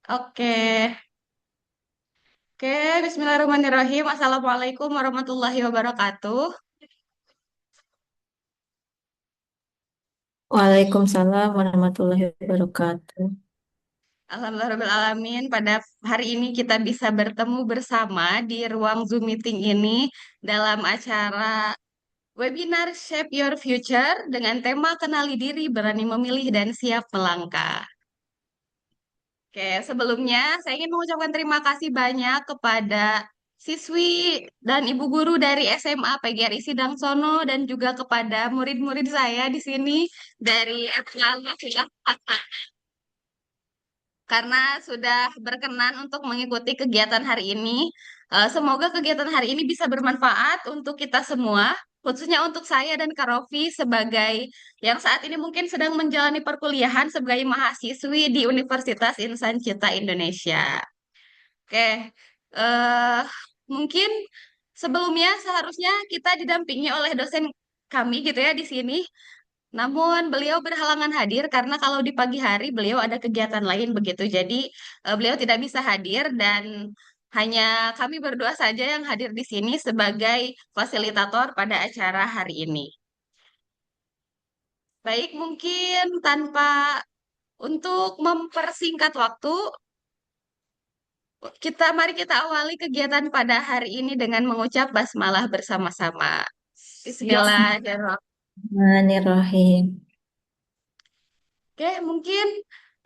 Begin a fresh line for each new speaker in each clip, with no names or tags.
Oke, oke, Bismillahirrahmanirrahim. Assalamualaikum warahmatullahi wabarakatuh.
Waalaikumsalam warahmatullahi wabarakatuh.
Alhamdulillahirrahmanirrahim. Pada hari ini kita bisa bertemu bersama di ruang Zoom meeting ini dalam acara webinar Shape Your Future dengan tema Kenali Diri, Berani Memilih, dan Siap Melangkah. Oke, sebelumnya saya ingin mengucapkan terima kasih banyak kepada siswi dan ibu guru dari SMA PGRI Sidangsono dan juga kepada murid-murid saya di sini dari FKL karena sudah berkenan untuk mengikuti kegiatan hari ini. Semoga kegiatan hari ini bisa bermanfaat untuk kita semua, khususnya untuk saya dan Kak Rofi sebagai yang saat ini mungkin sedang menjalani perkuliahan sebagai mahasiswi di Universitas Insan Cita Indonesia. Oke, eh mungkin sebelumnya seharusnya kita didampingi oleh dosen kami gitu ya di sini. Namun beliau berhalangan hadir karena kalau di pagi hari beliau ada kegiatan lain begitu. Jadi beliau tidak bisa hadir dan hanya kami berdua saja yang hadir di sini sebagai fasilitator pada acara hari ini. Baik, mungkin tanpa untuk mempersingkat waktu, mari kita awali kegiatan pada hari ini dengan mengucap basmalah bersama-sama. Bismillahirrahmanirrahim.
Bismillahirrahmanirrahim.
Oke, mungkin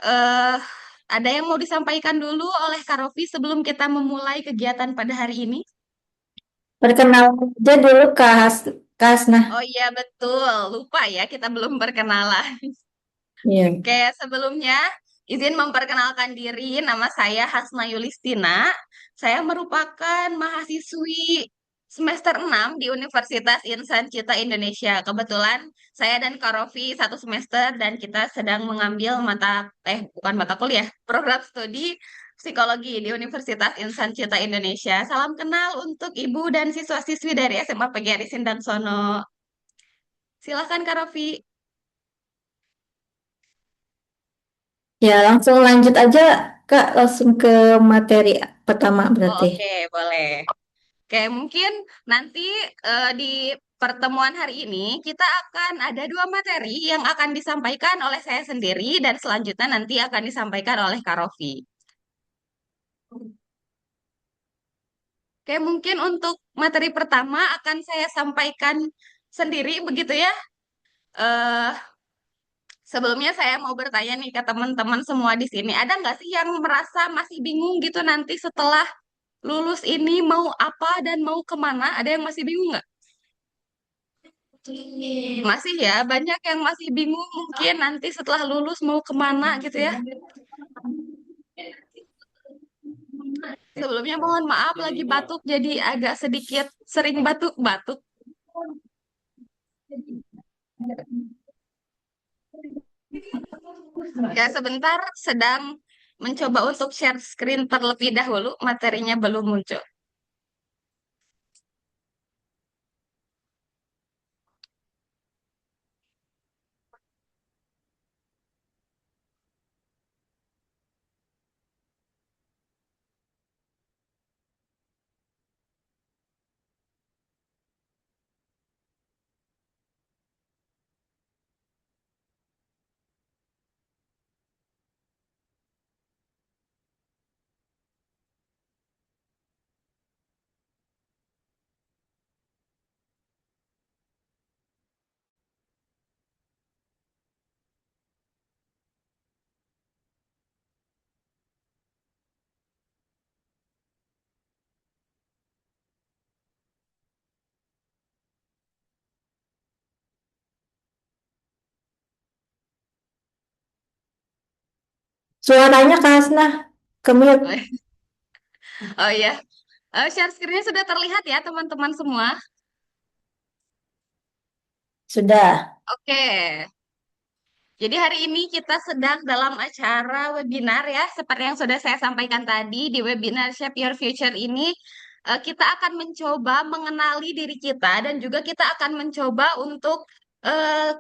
eh ada yang mau disampaikan dulu oleh Kak Rofi sebelum kita memulai kegiatan pada hari ini?
Perkenalan aja dulu Kak Hasnah.
Oh iya betul, lupa ya kita belum berkenalan.
Iya.
Oke, sebelumnya izin memperkenalkan diri, nama saya Hasna Yulistina. Saya merupakan mahasiswi semester 6 di Universitas Insan Cita Indonesia. Kebetulan saya dan Kak Rofi satu semester dan kita sedang mengambil bukan mata kuliah, program studi psikologi di Universitas Insan Cita Indonesia. Salam kenal untuk ibu dan siswa-siswi dari SMA PGRI Sindangsono. Silakan Kak Rofi.
Ya, langsung lanjut aja Kak, langsung ke materi pertama
Oh,
berarti.
oke, boleh. Oke, mungkin nanti di pertemuan hari ini kita akan ada dua materi yang akan disampaikan oleh saya sendiri dan selanjutnya nanti akan disampaikan oleh Kak Rofi. Oke, mungkin untuk materi pertama akan saya sampaikan sendiri begitu ya. Eh, Sebelumnya saya mau bertanya nih ke teman-teman semua di sini, ada nggak sih yang merasa masih bingung gitu nanti setelah lulus ini mau apa dan mau kemana? Ada yang masih bingung nggak? Masih ya, banyak yang masih bingung mungkin nanti setelah lulus mau kemana gitu ya. Sebelumnya mohon maaf lagi batuk jadi agak sedikit sering batuk-batuk. Ya sebentar sedang mencoba untuk share screen terlebih dahulu, materinya belum muncul.
Suaranya Kak Hasnah, kemute.
Oh iya, share screen-nya sudah terlihat ya teman-teman semua.
Sudah.
Oke, jadi hari ini kita sedang dalam acara webinar ya, seperti yang sudah saya sampaikan tadi di webinar Shape Your Future ini, kita akan mencoba mengenali diri kita dan juga kita akan mencoba untuk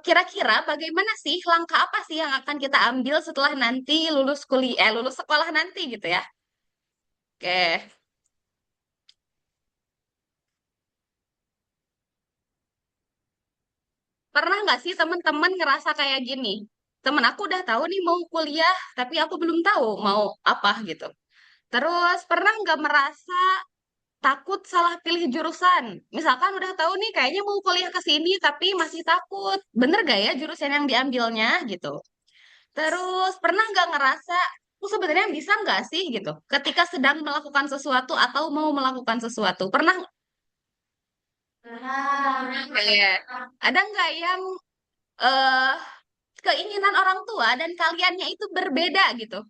Kira-kira bagaimana sih langkah apa sih yang akan kita ambil setelah nanti lulus kuliah, lulus sekolah nanti gitu ya? Oke, pernah nggak sih teman-teman ngerasa kayak gini? Temen aku udah tahu nih mau kuliah, tapi aku belum tahu mau apa gitu. Terus pernah nggak merasa takut salah pilih jurusan? Misalkan udah tahu nih kayaknya mau kuliah ke sini, tapi masih takut. Bener gak ya jurusan yang diambilnya gitu? Terus pernah nggak ngerasa, aku sebenarnya bisa nggak sih gitu, ketika sedang melakukan sesuatu atau mau melakukan sesuatu, pernah kayak ada nggak yang eh keinginan orang tua dan kaliannya itu berbeda gitu?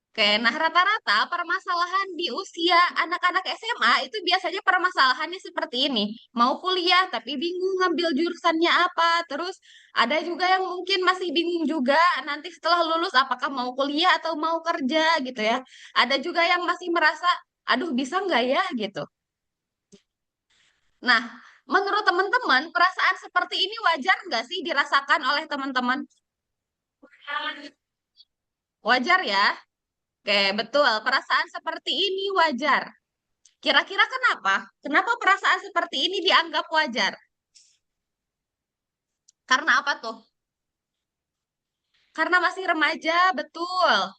Oke, nah rata-rata permasalahan di usia anak-anak SMA itu biasanya permasalahannya seperti ini. Mau kuliah tapi bingung ngambil jurusannya apa. Terus ada juga yang mungkin masih bingung juga nanti setelah lulus apakah mau kuliah atau mau kerja gitu ya. Ada juga yang masih merasa, aduh bisa nggak ya gitu. Nah, menurut teman-teman perasaan seperti ini wajar nggak sih dirasakan oleh teman-teman? Wajar ya? Oke, betul. Perasaan seperti ini wajar. Kira-kira kenapa? Kenapa perasaan seperti ini dianggap wajar? Karena apa tuh? Karena masih remaja, betul.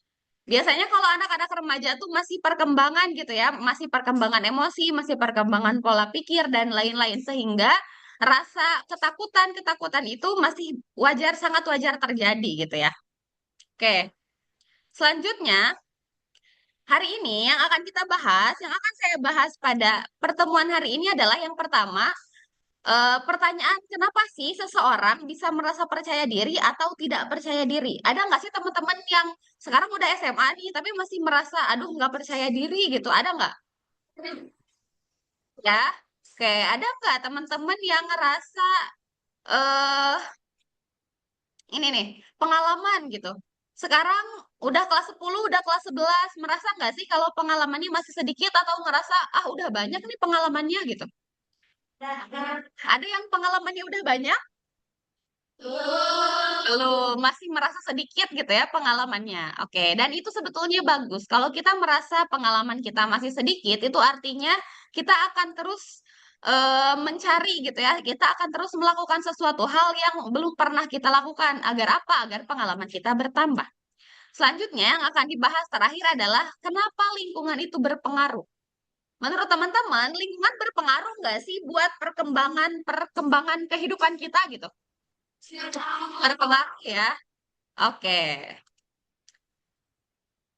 Biasanya kalau anak-anak remaja tuh masih perkembangan gitu ya, masih perkembangan emosi, masih perkembangan pola pikir dan lain-lain sehingga rasa ketakutan-ketakutan itu masih wajar, sangat wajar terjadi gitu ya. Oke, selanjutnya hari ini yang akan kita bahas, yang akan saya bahas pada pertemuan hari ini adalah yang pertama, pertanyaan kenapa sih seseorang bisa merasa percaya diri atau tidak percaya diri? Ada nggak sih teman-teman yang sekarang udah SMA nih tapi masih merasa aduh nggak percaya diri gitu? Ada nggak? Ya, oke. Ada nggak teman-teman yang ngerasa eh ini nih pengalaman gitu? Sekarang udah kelas 10, udah kelas 11, merasa nggak sih kalau pengalamannya masih sedikit atau ngerasa ah udah banyak nih pengalamannya gitu? Ada yang pengalamannya udah banyak? Lu masih merasa sedikit gitu ya pengalamannya. Oke, dan itu sebetulnya bagus. Kalau kita merasa pengalaman kita masih sedikit, itu artinya kita akan terus mencari gitu ya. Kita akan terus melakukan sesuatu hal yang belum pernah kita lakukan. Agar apa? Agar pengalaman kita bertambah. Selanjutnya yang akan dibahas terakhir adalah kenapa lingkungan itu berpengaruh. Menurut teman-teman, lingkungan berpengaruh nggak sih buat perkembangan perkembangan kehidupan kita gitu? Berpengaruh ya. Oke.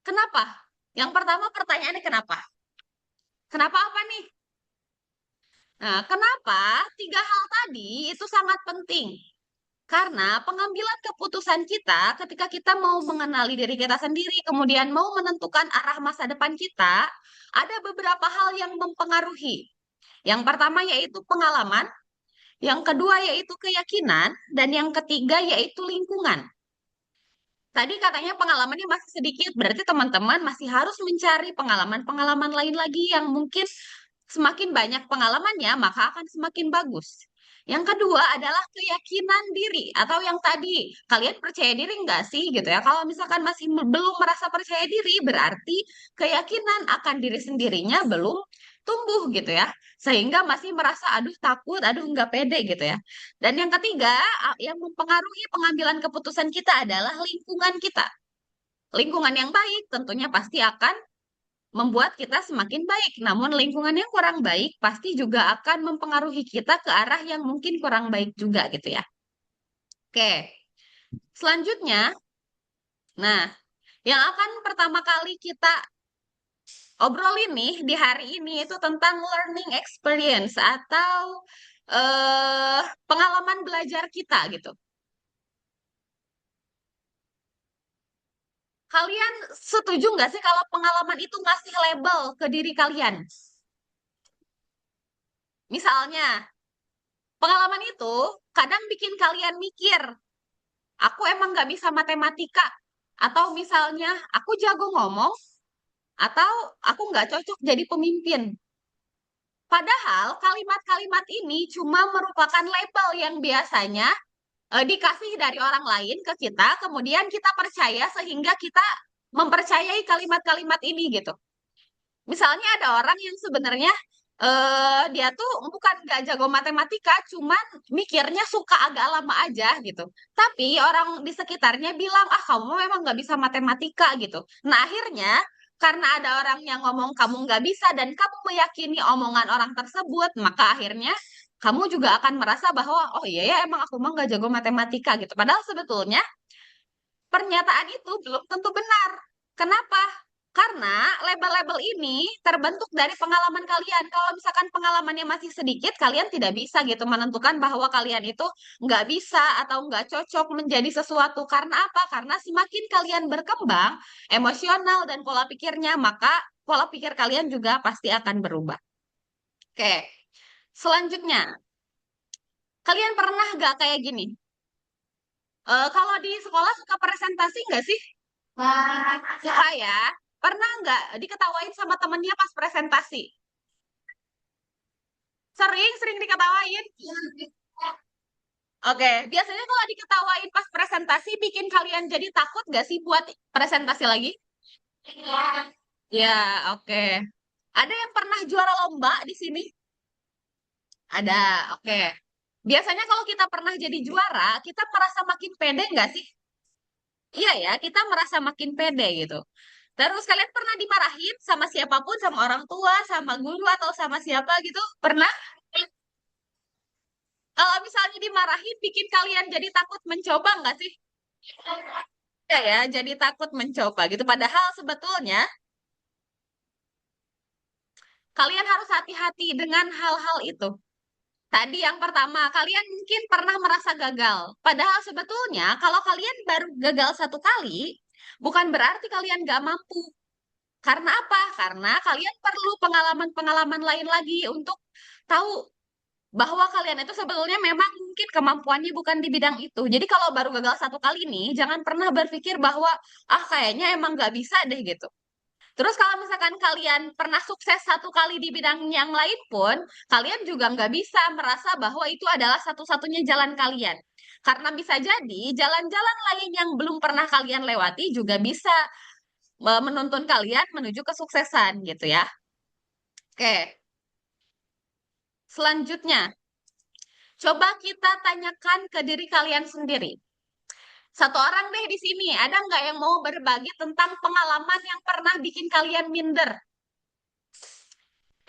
Kenapa? Yang pertama pertanyaannya kenapa? Kenapa apa nih? Nah, kenapa tiga hal tadi itu sangat penting? Karena pengambilan keputusan kita ketika kita mau mengenali diri kita sendiri, kemudian mau menentukan arah masa depan kita, ada beberapa hal yang mempengaruhi. Yang pertama yaitu pengalaman, yang kedua yaitu keyakinan, dan yang ketiga yaitu lingkungan. Tadi katanya pengalamannya masih sedikit, berarti teman-teman masih harus mencari pengalaman-pengalaman lain lagi yang mungkin semakin banyak pengalamannya, maka akan semakin bagus. Yang kedua adalah keyakinan diri atau yang tadi kalian percaya diri nggak sih gitu ya? Kalau misalkan masih belum merasa percaya diri, berarti keyakinan akan diri sendirinya belum tumbuh gitu ya, sehingga masih merasa aduh takut, aduh nggak pede gitu ya. Dan yang ketiga, yang mempengaruhi pengambilan keputusan kita adalah lingkungan kita. Lingkungan yang baik tentunya pasti akan membuat kita semakin baik. Namun lingkungan yang kurang baik pasti juga akan mempengaruhi kita ke arah yang mungkin kurang baik juga gitu ya. Oke, selanjutnya, nah yang akan pertama kali kita obrolin nih di hari ini itu tentang learning experience atau pengalaman belajar kita gitu. Kalian setuju nggak sih kalau pengalaman itu ngasih label ke diri kalian? Misalnya, pengalaman itu kadang bikin kalian mikir, aku emang nggak bisa matematika. Atau misalnya, aku jago ngomong, atau aku nggak cocok jadi pemimpin. Padahal kalimat-kalimat ini cuma merupakan label yang biasanya dikasih dari orang lain ke kita, kemudian kita percaya sehingga kita mempercayai kalimat-kalimat ini gitu. Misalnya ada orang yang sebenarnya dia tuh bukan gak jago matematika, cuman mikirnya suka agak lama aja gitu. Tapi orang di sekitarnya bilang, ah kamu memang gak bisa matematika gitu. Nah akhirnya karena ada orang yang ngomong kamu nggak bisa dan kamu meyakini omongan orang tersebut, maka akhirnya kamu juga akan merasa bahwa oh iya ya emang aku mah nggak jago matematika gitu. Padahal sebetulnya pernyataan itu belum tentu benar. Kenapa? Karena label-label ini terbentuk dari pengalaman kalian. Kalau misalkan pengalamannya masih sedikit, kalian tidak bisa gitu menentukan bahwa kalian itu nggak bisa atau nggak cocok menjadi sesuatu. Karena apa? Karena semakin kalian berkembang, emosional dan pola pikirnya, maka pola pikir kalian juga pasti akan berubah. Oke, selanjutnya, kalian pernah nggak kayak gini? Kalau di sekolah suka presentasi nggak sih? Suka ya. Pernah nggak diketawain sama temennya pas presentasi? Sering, sering diketawain. Oke, biasanya kalau diketawain pas presentasi bikin kalian jadi takut nggak sih buat presentasi lagi? Ya, oke. Ada yang pernah juara lomba di sini? Ada, oke. Biasanya kalau kita pernah jadi juara, kita merasa makin pede nggak sih? Iya ya, kita merasa makin pede gitu. Terus kalian pernah dimarahin sama siapapun, sama orang tua, sama guru, atau sama siapa gitu? Pernah? Kalau misalnya dimarahin, bikin kalian jadi takut mencoba nggak sih? Ya ya, jadi takut mencoba gitu. Padahal sebetulnya kalian harus hati-hati dengan hal-hal itu. Tadi yang pertama, kalian mungkin pernah merasa gagal. Padahal sebetulnya kalau kalian baru gagal satu kali, bukan berarti kalian nggak mampu. Karena apa? Karena kalian perlu pengalaman-pengalaman lain lagi untuk tahu bahwa kalian itu sebetulnya memang mungkin kemampuannya bukan di bidang itu. Jadi kalau baru gagal satu kali nih, jangan pernah berpikir bahwa ah kayaknya emang nggak bisa deh gitu. Terus kalau misalkan kalian pernah sukses satu kali di bidang yang lain pun, kalian juga nggak bisa merasa bahwa itu adalah satu-satunya jalan kalian. Karena bisa jadi jalan-jalan lain yang belum pernah kalian lewati juga bisa menuntun kalian menuju kesuksesan gitu ya. Oke, selanjutnya, coba kita tanyakan ke diri kalian sendiri. Satu orang deh di sini, ada nggak yang mau berbagi tentang pengalaman yang pernah bikin kalian minder?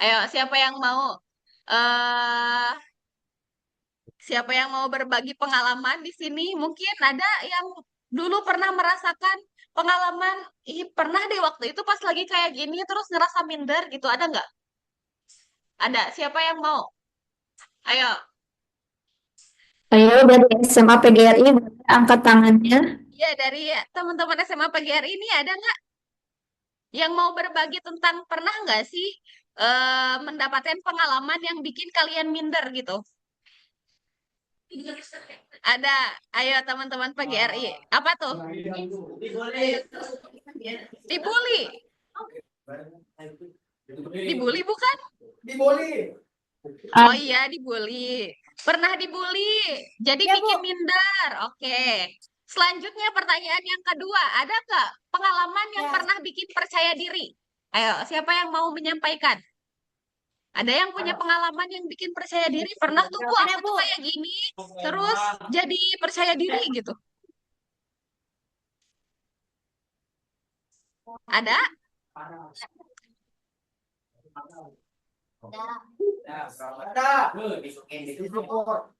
Ayo, siapa yang mau? eh Siapa yang mau berbagi pengalaman di sini? Mungkin ada yang dulu pernah merasakan pengalaman, ih pernah deh waktu itu pas lagi kayak gini terus ngerasa minder gitu. Ada nggak? Ada. Siapa yang mau? Ayo.
Ayo dari SMA PGRI boleh angkat tangannya.
Ya, dari teman-teman SMA PGR ini ada nggak yang mau berbagi tentang pernah nggak sih mendapatkan pengalaman yang bikin kalian minder gitu? Ada. Ayo teman-teman PGRI. Apa tuh? Dibully. Dibully bukan? Oh
Ah,
iya, dibully. Pernah dibully. Jadi
ya,
bikin
Bu.
minder. Oke. Selanjutnya pertanyaan yang kedua. Ada nggak pengalaman yang
Ya.
pernah bikin percaya diri? Ayo, siapa yang mau menyampaikan? Ada yang punya pengalaman yang bikin percaya diri? Pernah tuh, Bu,
Ada,
aku tuh
Bu.
kayak gini. Terus jadi percaya diri gitu. Ada?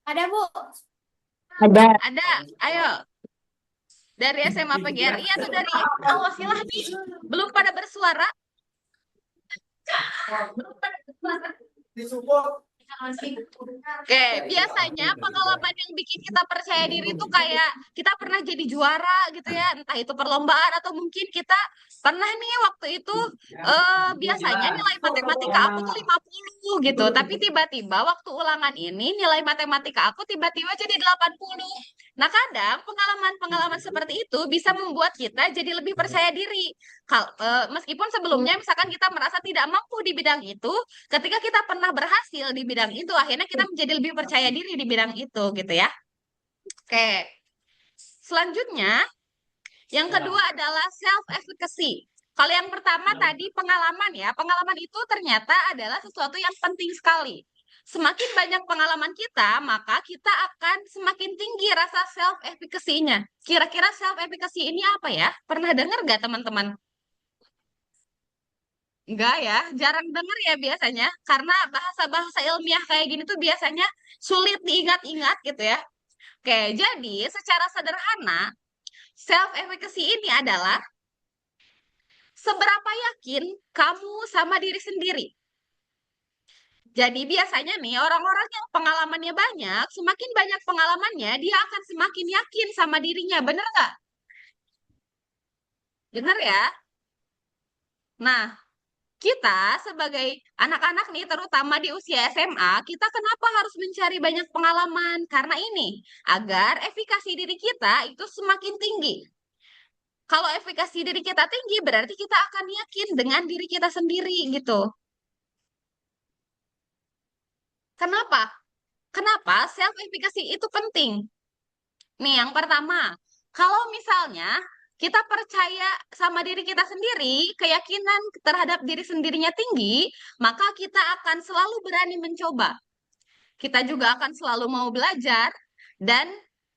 Ada, Bu. Ada.
Ada. Ayo. Dari SMA PGRI atau dari Wasilah nih? Belum pada bersuara? Oke, biasanya pengalaman yang bikin kita percaya diri tuh kayak kita pernah jadi juara gitu ya, entah itu perlombaan atau mungkin kita pernah nih waktu itu biasanya nilai matematika aku tuh 50 gitu, tapi tiba-tiba waktu ulangan ini nilai matematika aku tiba-tiba jadi 80. Nah, kadang pengalaman-pengalaman seperti itu bisa membuat kita jadi lebih percaya diri. Meskipun sebelumnya misalkan kita merasa tidak mampu di bidang itu, ketika kita pernah berhasil di bidang itu, akhirnya kita menjadi lebih percaya diri di bidang itu, gitu ya. Oke, selanjutnya, yang kedua adalah self-efficacy. Kalau yang pertama tadi pengalaman ya, pengalaman itu ternyata adalah sesuatu yang penting sekali. Semakin banyak pengalaman kita, maka kita akan semakin tinggi rasa self-efficacy-nya. Kira-kira self-efficacy ini apa ya? Pernah dengar nggak teman-teman? Enggak ya, jarang dengar ya biasanya. Karena bahasa-bahasa ilmiah kayak gini tuh biasanya sulit diingat-ingat gitu ya. Oke, jadi secara sederhana, self-efficacy ini adalah seberapa yakin kamu sama diri sendiri. Jadi biasanya nih orang-orang yang pengalamannya banyak, semakin banyak pengalamannya, dia akan semakin yakin sama dirinya. Bener nggak? Bener ya? Nah, kita sebagai anak-anak nih, terutama di usia SMA, kita kenapa harus mencari banyak pengalaman? Karena ini, agar efikasi diri kita itu semakin tinggi. Kalau efikasi diri kita tinggi, berarti kita akan yakin dengan diri kita sendiri gitu. Kenapa? Kenapa self-efficacy itu penting? Nih, yang pertama, kalau misalnya kita percaya sama diri kita sendiri, keyakinan terhadap diri sendirinya tinggi, maka kita akan selalu berani mencoba. Kita juga akan selalu mau belajar dan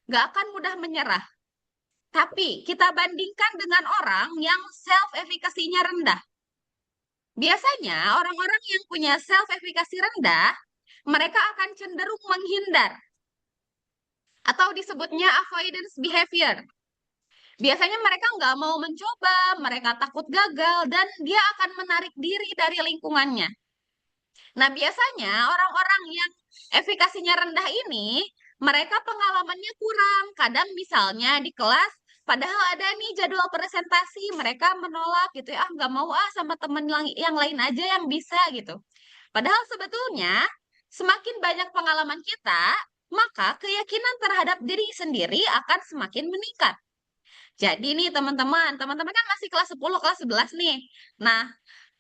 gak akan mudah menyerah. Tapi kita bandingkan dengan orang yang self-efficacy-nya rendah. Biasanya orang-orang yang punya self-efficacy rendah, mereka akan cenderung menghindar atau disebutnya avoidance behavior. Biasanya mereka nggak mau mencoba, mereka takut gagal, dan dia akan menarik diri dari lingkungannya. Nah, biasanya orang-orang yang efikasinya rendah ini, mereka pengalamannya kurang. Kadang misalnya di kelas, padahal ada nih jadwal presentasi, mereka menolak gitu ya, ah nggak mau ah sama temen yang lain aja yang bisa gitu. Padahal sebetulnya, semakin banyak pengalaman kita, maka keyakinan terhadap diri sendiri akan semakin meningkat. Jadi nih teman-teman kan masih kelas 10, kelas 11 nih. Nah,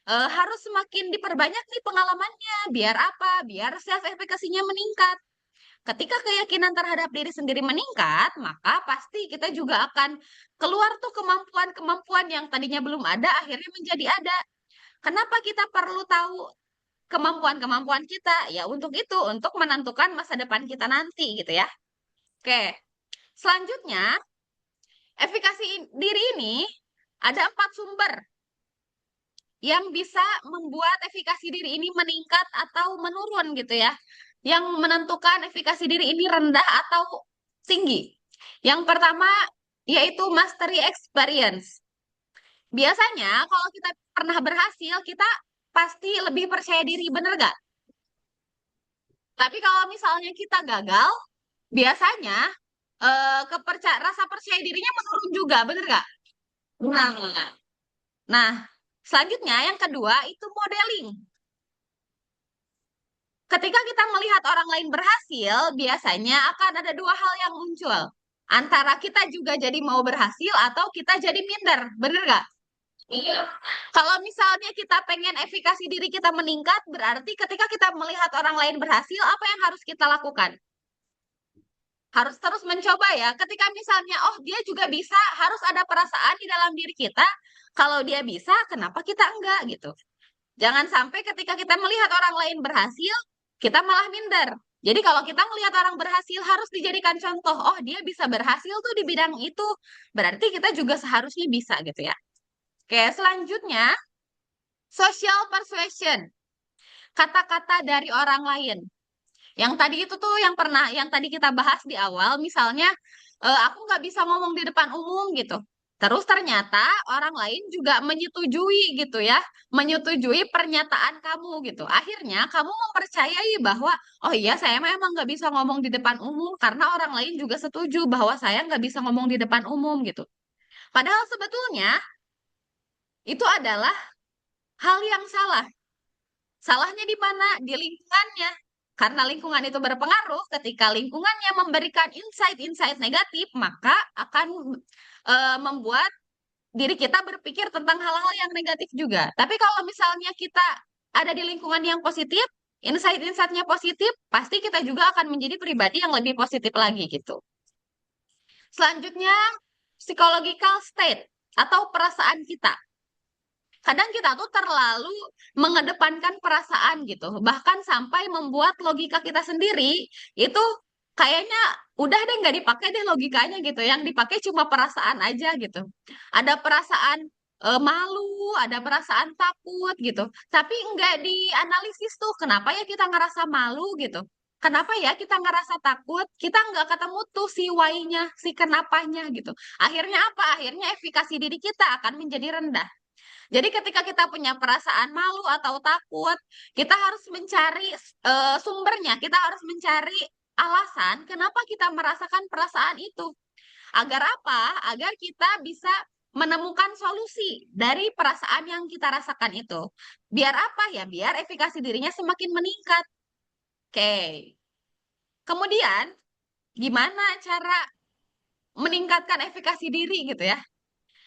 harus semakin diperbanyak nih pengalamannya. Biar apa? Biar self-efficacy-nya meningkat. Ketika keyakinan terhadap diri sendiri meningkat, maka pasti kita juga akan keluar tuh kemampuan-kemampuan yang tadinya belum ada, akhirnya menjadi ada. Kenapa kita perlu tahu kemampuan-kemampuan kita? Ya untuk itu, untuk menentukan masa depan kita nanti gitu ya. Oke, selanjutnya efikasi diri ini ada 4 sumber yang bisa membuat efikasi diri ini meningkat atau menurun gitu ya. Yang menentukan efikasi diri ini rendah atau tinggi. Yang pertama yaitu mastery experience. Biasanya kalau kita pernah berhasil, kita pasti lebih percaya diri, bener gak? Tapi kalau misalnya kita gagal, biasanya rasa percaya dirinya menurun juga, bener gak? Nah, nah, selanjutnya yang kedua itu modeling. Ketika kita melihat orang lain berhasil, biasanya akan ada 2 hal yang muncul. Antara kita juga jadi mau berhasil atau kita jadi minder. Bener nggak? Iya. Kalau misalnya kita pengen efikasi diri kita meningkat, berarti ketika kita melihat orang lain berhasil, apa yang harus kita lakukan? Harus terus mencoba ya. Ketika misalnya, oh dia juga bisa, harus ada perasaan di dalam diri kita. Kalau dia bisa, kenapa kita enggak gitu? Jangan sampai ketika kita melihat orang lain berhasil, kita malah minder. Jadi kalau kita melihat orang berhasil harus dijadikan contoh. Oh, dia bisa berhasil tuh di bidang itu. Berarti kita juga seharusnya bisa gitu ya. Oke, selanjutnya social persuasion. Kata-kata dari orang lain. Yang tadi itu tuh yang tadi kita bahas di awal, misalnya aku nggak bisa ngomong di depan umum gitu. Terus ternyata orang lain juga menyetujui gitu ya, menyetujui pernyataan kamu gitu. Akhirnya kamu mempercayai bahwa, oh iya saya memang nggak bisa ngomong di depan umum karena orang lain juga setuju bahwa saya nggak bisa ngomong di depan umum gitu. Padahal sebetulnya itu adalah hal yang salah. Salahnya di mana? Di lingkungannya. Karena lingkungan itu berpengaruh, ketika lingkungannya memberikan insight-insight negatif, maka akan membuat diri kita berpikir tentang hal-hal yang negatif juga. Tapi kalau misalnya kita ada di lingkungan yang positif, insight-insightnya positif, pasti kita juga akan menjadi pribadi yang lebih positif lagi gitu. Selanjutnya, psychological state atau perasaan kita. Kadang kita tuh terlalu mengedepankan perasaan gitu, bahkan sampai membuat logika kita sendiri itu kayaknya udah deh nggak dipakai deh logikanya gitu, yang dipakai cuma perasaan aja gitu. Ada perasaan malu, ada perasaan takut gitu, tapi nggak dianalisis tuh kenapa ya kita ngerasa malu gitu. Kenapa ya kita ngerasa takut? Kita nggak ketemu tuh si why-nya, si kenapanya gitu. Akhirnya apa? Akhirnya efikasi diri kita akan menjadi rendah. Jadi ketika kita punya perasaan malu atau takut, kita harus mencari sumbernya, kita harus mencari alasan kenapa kita merasakan perasaan itu. Agar apa? Agar kita bisa menemukan solusi dari perasaan yang kita rasakan itu. Biar apa ya? Biar efikasi dirinya semakin meningkat. Oke. Kemudian, gimana cara meningkatkan efikasi diri gitu ya?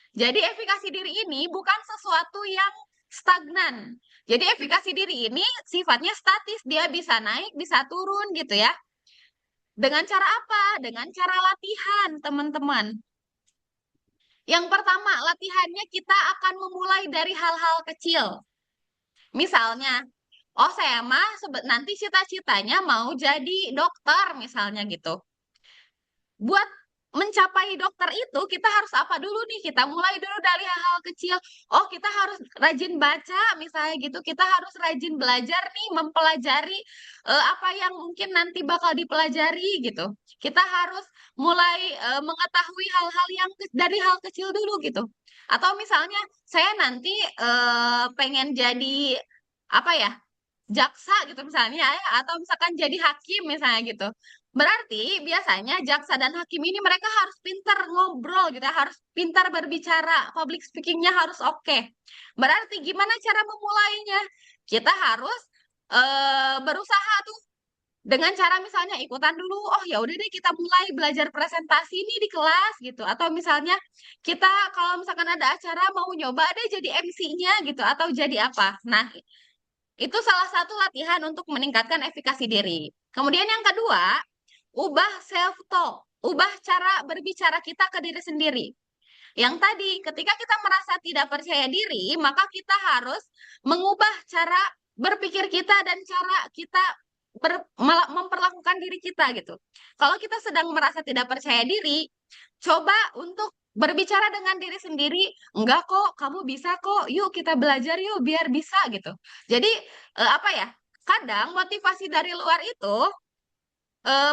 Jadi efikasi diri ini bukan sesuatu yang stagnan. Jadi efikasi diri ini sifatnya statis, dia bisa naik, bisa turun gitu ya. Dengan cara apa? Dengan cara latihan, teman-teman. Yang pertama, latihannya kita akan memulai dari hal-hal kecil. Misalnya, oh saya mah nanti cita-citanya mau jadi dokter misalnya gitu. Buat mencapai dokter itu kita harus apa dulu nih? Kita mulai dulu dari hal-hal kecil. Oh, kita harus rajin baca misalnya gitu. Kita harus rajin belajar nih, mempelajari apa yang mungkin nanti bakal dipelajari gitu. Kita harus mulai mengetahui hal-hal yang dari hal kecil dulu gitu. Atau misalnya saya nanti pengen jadi apa ya? Jaksa gitu misalnya ya, atau misalkan jadi hakim misalnya gitu. Berarti biasanya jaksa dan hakim ini mereka harus pintar ngobrol gitu, ya, harus pintar berbicara, public speakingnya harus oke. Berarti gimana cara memulainya? Kita harus berusaha tuh dengan cara misalnya ikutan dulu, oh ya udah deh kita mulai belajar presentasi ini di kelas gitu. Atau misalnya kita kalau misalkan ada acara mau nyoba deh jadi MC-nya gitu atau jadi apa. Nah, itu salah satu latihan untuk meningkatkan efikasi diri. Kemudian yang kedua, ubah self-talk, ubah cara berbicara kita ke diri sendiri. Yang tadi, ketika kita merasa tidak percaya diri, maka kita harus mengubah cara berpikir kita dan cara kita memperlakukan diri kita gitu. Kalau kita sedang merasa tidak percaya diri, coba untuk berbicara dengan diri sendiri, enggak kok, kamu bisa kok, yuk kita belajar yuk biar bisa gitu. Jadi apa ya? Kadang motivasi dari luar itu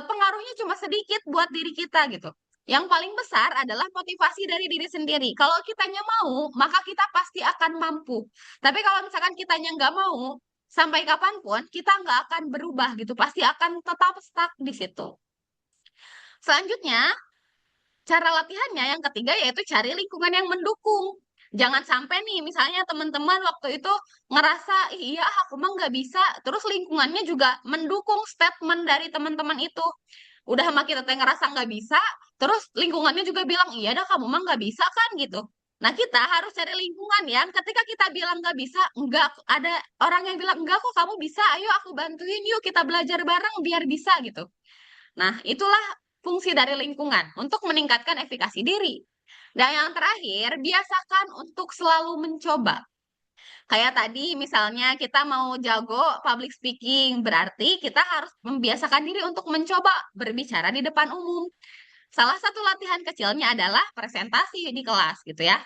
pengaruhnya cuma sedikit buat diri kita gitu. Yang paling besar adalah motivasi dari diri sendiri. Kalau kitanya mau, maka kita pasti akan mampu. Tapi kalau misalkan kitanya nggak mau, sampai kapanpun kita nggak akan berubah gitu. Pasti akan tetap stuck di situ. Selanjutnya, cara latihannya yang ketiga yaitu cari lingkungan yang mendukung. Jangan sampai nih, misalnya teman-teman waktu itu ngerasa, "Ih, iya aku mah nggak bisa." Terus lingkungannya juga mendukung statement dari teman-teman itu. Udah mah kita teh ngerasa nggak bisa, terus lingkungannya juga bilang, "Iya dah kamu mah nggak bisa kan," gitu. Nah kita harus cari lingkungan yang ketika kita bilang nggak bisa, nggak ada orang yang bilang, "Enggak kok kamu bisa, ayo aku bantuin yuk kita belajar bareng biar bisa," gitu. Nah, itulah fungsi dari lingkungan untuk meningkatkan efikasi diri. Dan yang terakhir, biasakan untuk selalu mencoba. Kayak tadi misalnya kita mau jago public speaking, berarti kita harus membiasakan diri untuk mencoba berbicara di depan umum. Salah satu latihan kecilnya adalah presentasi di kelas gitu ya.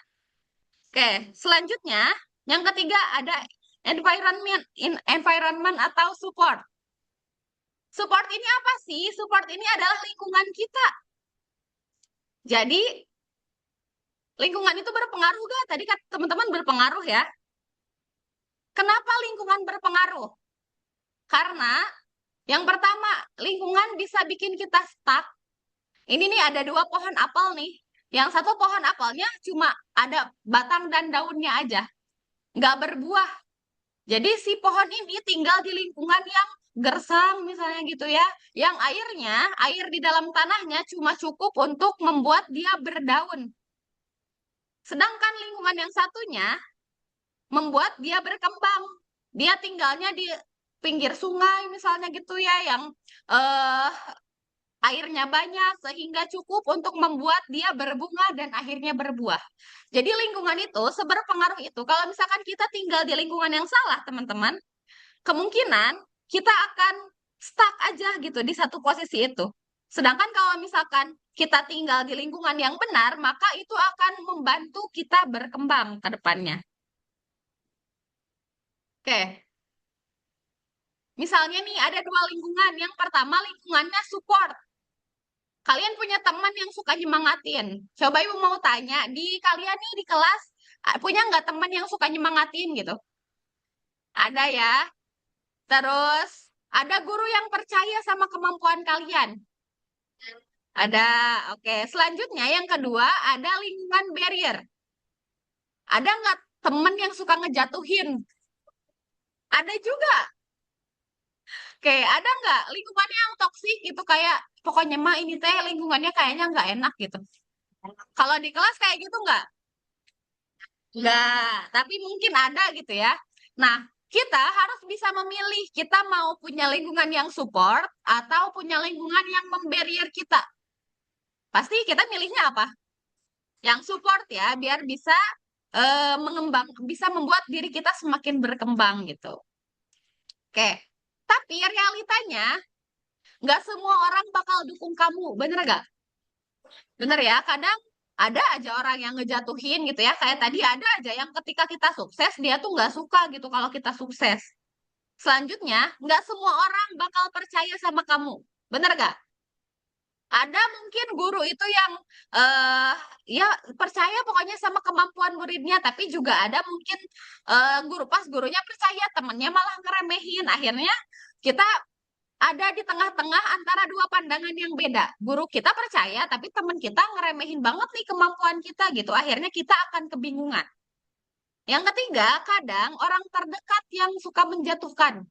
Oke, selanjutnya yang ketiga ada environment atau support. Support ini apa sih? Support ini adalah lingkungan kita. Jadi, lingkungan itu berpengaruh gak? Tadi kan teman-teman berpengaruh ya. Kenapa lingkungan berpengaruh? Karena yang pertama, lingkungan bisa bikin kita stuck. Ini nih ada dua pohon apel nih. Yang satu pohon apelnya cuma ada batang dan daunnya aja. Nggak berbuah. Jadi si pohon ini tinggal di lingkungan yang gersang misalnya gitu ya, yang air di dalam tanahnya cuma cukup untuk membuat dia berdaun. Sedangkan lingkungan yang satunya membuat dia berkembang. Dia tinggalnya di pinggir sungai misalnya gitu ya, yang eh, airnya banyak sehingga cukup untuk membuat dia berbunga dan akhirnya berbuah. Jadi lingkungan itu seberpengaruh itu. Kalau misalkan kita tinggal di lingkungan yang salah, teman-teman, kemungkinan kita akan stuck aja gitu di satu posisi itu. Sedangkan kalau misalkan kita tinggal di lingkungan yang benar, maka itu akan membantu kita berkembang ke depannya. Oke, misalnya nih ada dua lingkungan. Yang pertama lingkungannya support. Kalian punya teman yang suka nyemangatin. Coba ibu mau tanya, di kalian nih di kelas, punya nggak teman yang suka nyemangatin gitu? Ada ya. Terus, ada guru yang percaya sama kemampuan kalian. Ada, oke. Selanjutnya yang kedua, ada lingkungan barrier. Ada nggak teman yang suka ngejatuhin? Ada juga. Oke, ada nggak lingkungannya yang toksik gitu kayak pokoknya mah ini teh lingkungannya kayaknya nggak enak gitu. Kalau di kelas kayak gitu nggak? Nggak, tapi mungkin ada gitu ya. Nah, kita harus bisa memilih kita mau punya lingkungan yang support atau punya lingkungan yang membarier kita. Pasti kita milihnya apa? Yang support ya, biar bisa bisa membuat diri kita semakin berkembang gitu. Oke, tapi realitanya nggak semua orang bakal dukung kamu, bener gak? Bener ya, kadang ada aja orang yang ngejatuhin gitu ya. Kayak tadi ada aja yang ketika kita sukses, dia tuh nggak suka gitu kalau kita sukses. Selanjutnya, nggak semua orang bakal percaya sama kamu. Bener gak? Ada mungkin guru itu yang eh ya percaya pokoknya sama kemampuan muridnya, tapi juga ada mungkin guru pas gurunya percaya, temennya malah ngeremehin. Akhirnya kita ada di tengah-tengah antara dua pandangan yang beda. Guru kita percaya, tapi teman kita ngeremehin banget nih kemampuan kita gitu. Akhirnya kita akan kebingungan. Yang ketiga, kadang orang terdekat yang suka menjatuhkan.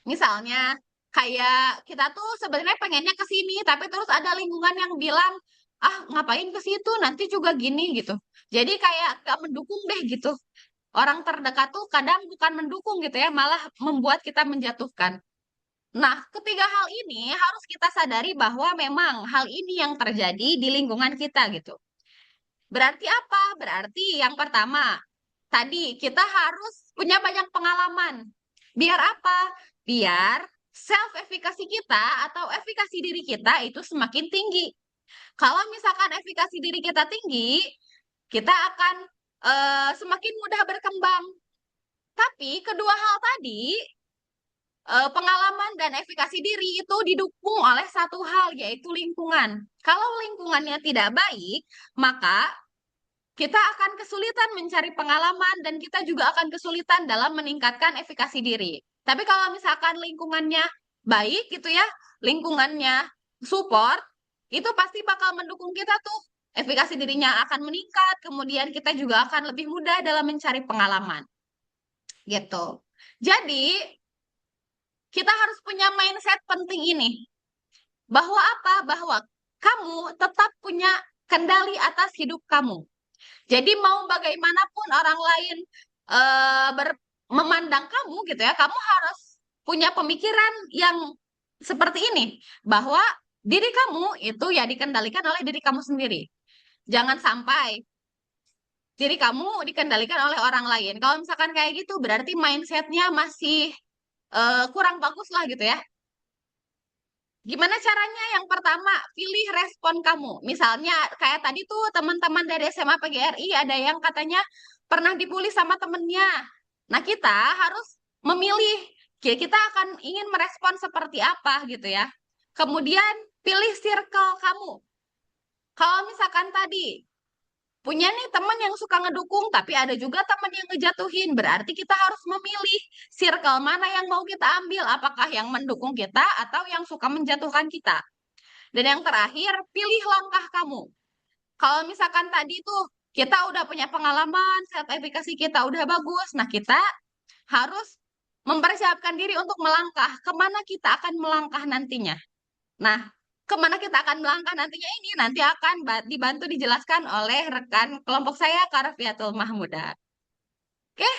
Misalnya, kayak kita tuh sebenarnya pengennya ke sini, tapi terus ada lingkungan yang bilang, ah ngapain ke situ, nanti juga gini gitu. Jadi kayak gak mendukung deh gitu. Orang terdekat tuh kadang bukan mendukung gitu ya, malah membuat kita menjatuhkan. Nah, ketiga hal ini harus kita sadari bahwa memang hal ini yang terjadi di lingkungan kita gitu. Berarti apa? Berarti yang pertama, tadi kita harus punya banyak pengalaman. Biar apa? Biar self efikasi kita atau efikasi diri kita itu semakin tinggi. Kalau misalkan efikasi diri kita tinggi, kita akan semakin mudah berkembang. Tapi kedua hal tadi, pengalaman dan efikasi diri itu didukung oleh satu hal, yaitu lingkungan. Kalau lingkungannya tidak baik, maka kita akan kesulitan mencari pengalaman dan kita juga akan kesulitan dalam meningkatkan efikasi diri. Tapi kalau misalkan lingkungannya baik gitu ya, lingkungannya support, itu pasti bakal mendukung kita tuh. Efikasi dirinya akan meningkat, kemudian kita juga akan lebih mudah dalam mencari pengalaman. Gitu. Jadi, kita harus punya mindset penting ini. Bahwa apa? Bahwa kamu tetap punya kendali atas hidup kamu. Jadi mau bagaimanapun orang lain memandang kamu gitu ya, kamu harus punya pemikiran yang seperti ini, bahwa diri kamu itu ya dikendalikan oleh diri kamu sendiri. Jangan sampai diri kamu dikendalikan oleh orang lain. Kalau misalkan kayak gitu, berarti mindsetnya masih kurang bagus lah gitu ya. Gimana caranya? Yang pertama, pilih respon kamu. Misalnya, kayak tadi tuh teman-teman dari SMA PGRI ada yang katanya pernah dibully sama temennya. Nah, kita harus memilih. Kita akan ingin merespon seperti apa gitu ya. Kemudian, pilih circle kamu. Kalau misalkan tadi punya nih teman yang suka ngedukung, tapi ada juga teman yang ngejatuhin. Berarti kita harus memilih circle mana yang mau kita ambil. Apakah yang mendukung kita atau yang suka menjatuhkan kita. Dan yang terakhir, pilih langkah kamu. Kalau misalkan tadi tuh kita udah punya pengalaman, sertifikasi kita udah bagus. Nah, kita harus mempersiapkan diri untuk melangkah. Kemana kita akan melangkah nantinya? Nah, kemana kita akan melangkah nantinya ini nanti akan dibantu dijelaskan oleh rekan kelompok saya, Karafiatul Mahmuda. Oke,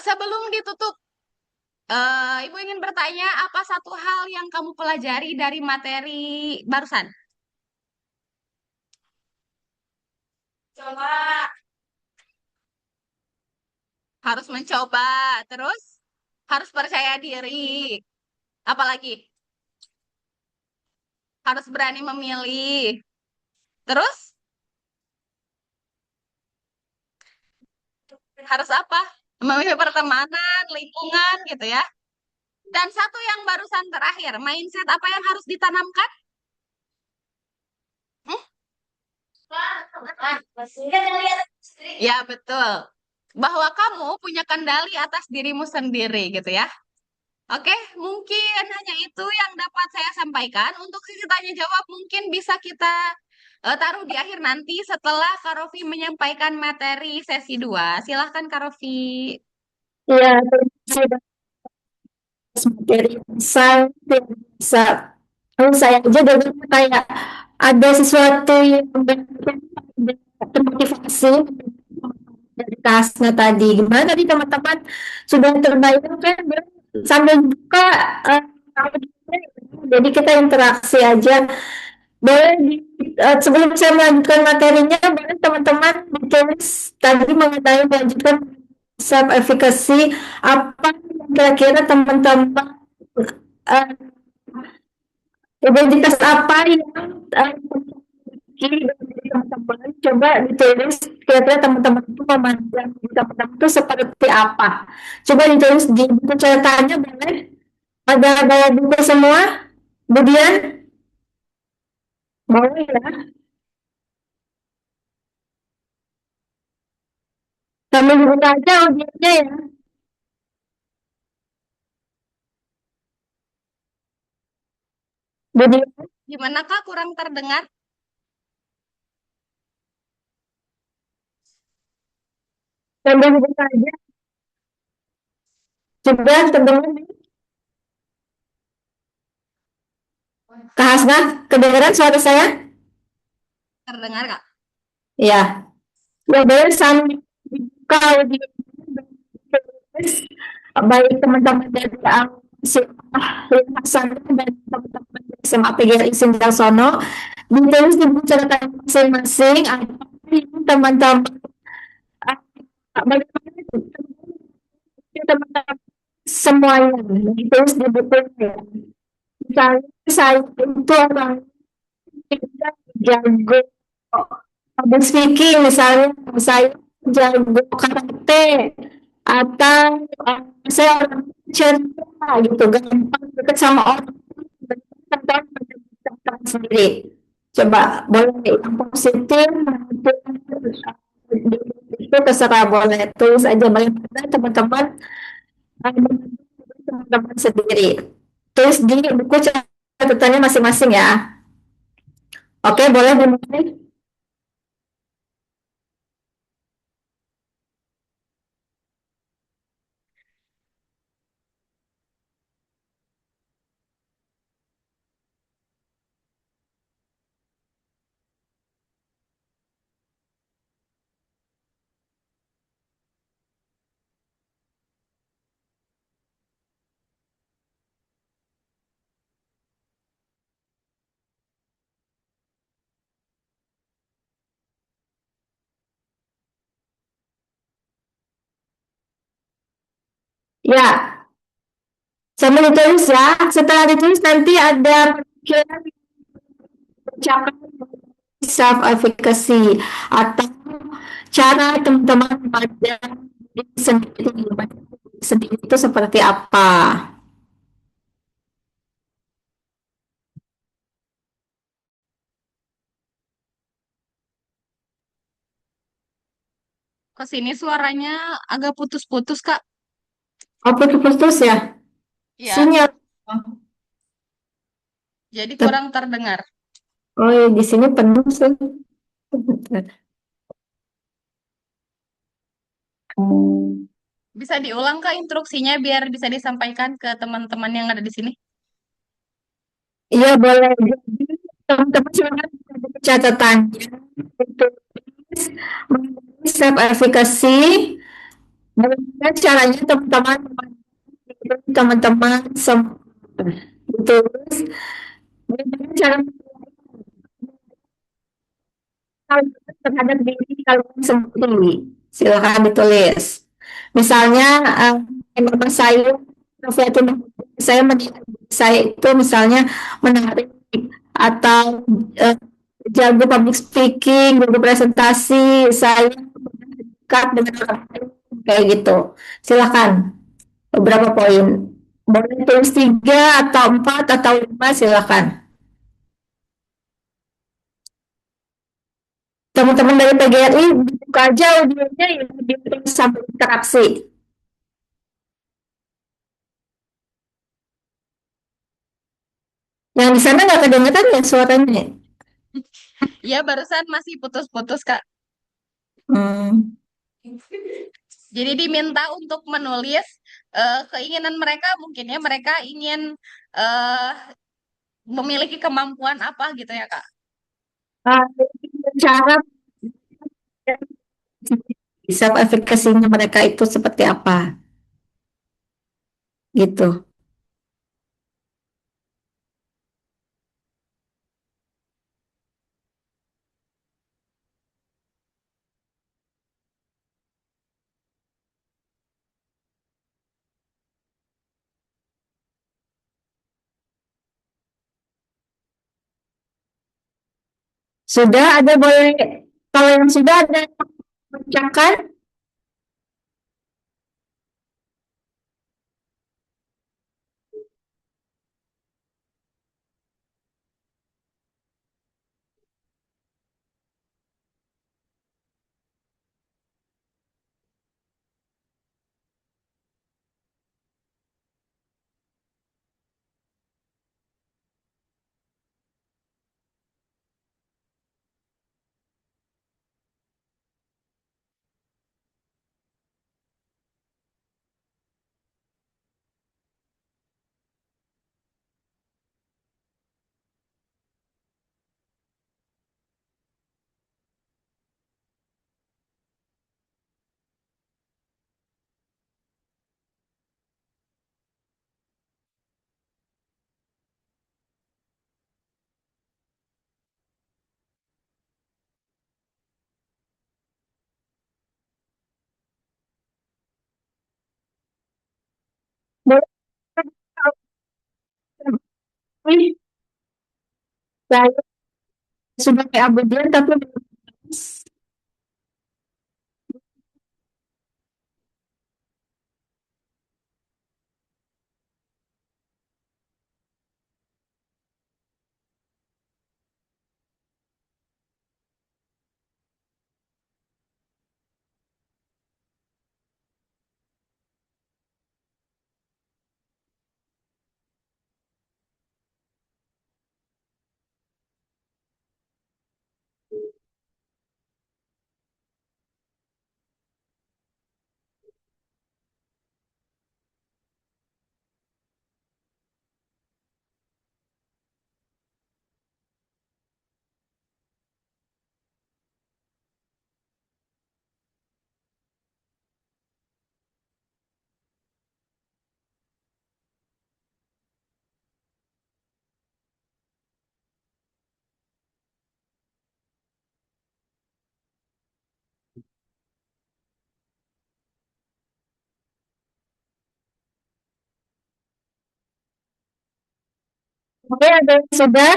sebelum ditutup, Ibu ingin bertanya apa satu hal yang kamu pelajari dari materi barusan? Coba. Harus mencoba, terus harus percaya diri. Apalagi harus berani memilih. Terus harus apa? Memilih pertemanan, lingkungan gitu ya. Dan satu yang barusan terakhir, mindset apa yang harus ditanamkan? Hmm? Ya, betul. Bahwa kamu punya kendali atas dirimu sendiri gitu ya. Oke, mungkin hanya itu yang dapat saya sampaikan. Untuk sesi tanya jawab mungkin bisa kita taruh di akhir nanti setelah Kak Rofi menyampaikan materi sesi 2. Silahkan Kak Rofi.
Iya, terima kasih atas materi yang sangat bisa. Kalau saya aja dengar kayak ada sesuatu yang termotivasi dari tasnya tadi. Gimana tadi teman-teman sudah terbayang kan sambil buka eh, jadi kita interaksi aja. Boleh sebelum saya melanjutkan materinya, boleh teman-teman ditulis tadi mengenai melanjutkan self efficacy apa yang kira-kira teman-teman eh, identitas apa yang dimiliki teman-teman, coba ditulis kira-kira teman-teman itu memandang teman-teman itu seperti apa, coba ditulis di buku catatannya. Boleh ada bawa buku semua, kemudian boleh ya, sambil dibuka aja audionya ya, jadi
Gimana Kak? Kurang terdengar?
sambil dibuka aja. Sudah terdengar nih? Kak Hasna, kedengaran suara saya?
Terdengar Kak?
Ya, ya boleh sambil dibuka audio, baik teman-teman dari SMA Hasan dan teman-teman dari SMA PGRI Sindasono ditulis di buku catatan masing-masing apa yang teman-teman bagaimana teman-teman semuanya ditulis di bukunya. Misalnya saya itu orang yang jago public speaking, misalnya saya jago karate atau saya orang cerita gitu, gampang dekat sama orang tentang tentang sendiri. Coba boleh yang positif maupun itu terserah, boleh tulis aja bagaimana teman-teman teman-teman sendiri. Tulis di buku catatannya masing-masing ya. Oke, boleh dimulai. Ya, sambil ditulis ya. Setelah ditulis nanti ada ucapan self efficacy atau cara teman-teman pada diri sendiri itu seperti apa.
Ke sini suaranya agak putus-putus Kak.
Oh, putus-putus ya.
Ya,
Sinyal.
jadi
Tep-
kurang terdengar.
Oh, ya, di sini penuh sih. Hmm.
Bisa diulang Kak instruksinya biar bisa disampaikan ke teman-teman yang ada di sini.
Iya boleh. Jadi teman-teman silakan buka catatannya untuk menulis self efficacy. Bagaimana caranya teman-teman semua terus bagaimana cara terhadap diri kalian sendiri. Silakan ditulis. Misalnya, nama saya, saya menilai saya itu misalnya menarik atau jago public speaking, jago presentasi, saya dekat dengan orang lain, kayak gitu. Silakan beberapa poin. Boleh tulis 3 atau 4 atau 5, silakan. Teman-teman dari PGRI buka aja audionya yang di sambil interaksi. Yang di sana nggak kedengeran ya suaranya?
Ya barusan masih putus-putus Kak.
Hmm.
Jadi diminta untuk menulis keinginan mereka, mungkin ya mereka ingin eh, memiliki kemampuan apa gitu ya Kak.
Ah, cara self efficacy-nya mereka itu seperti apa gitu. Sudah ada boleh kalau yang sudah ada yang mengucapkan. Boleh. Saya sudah kayak abudian tapi belum. Oke, ada yang sudah.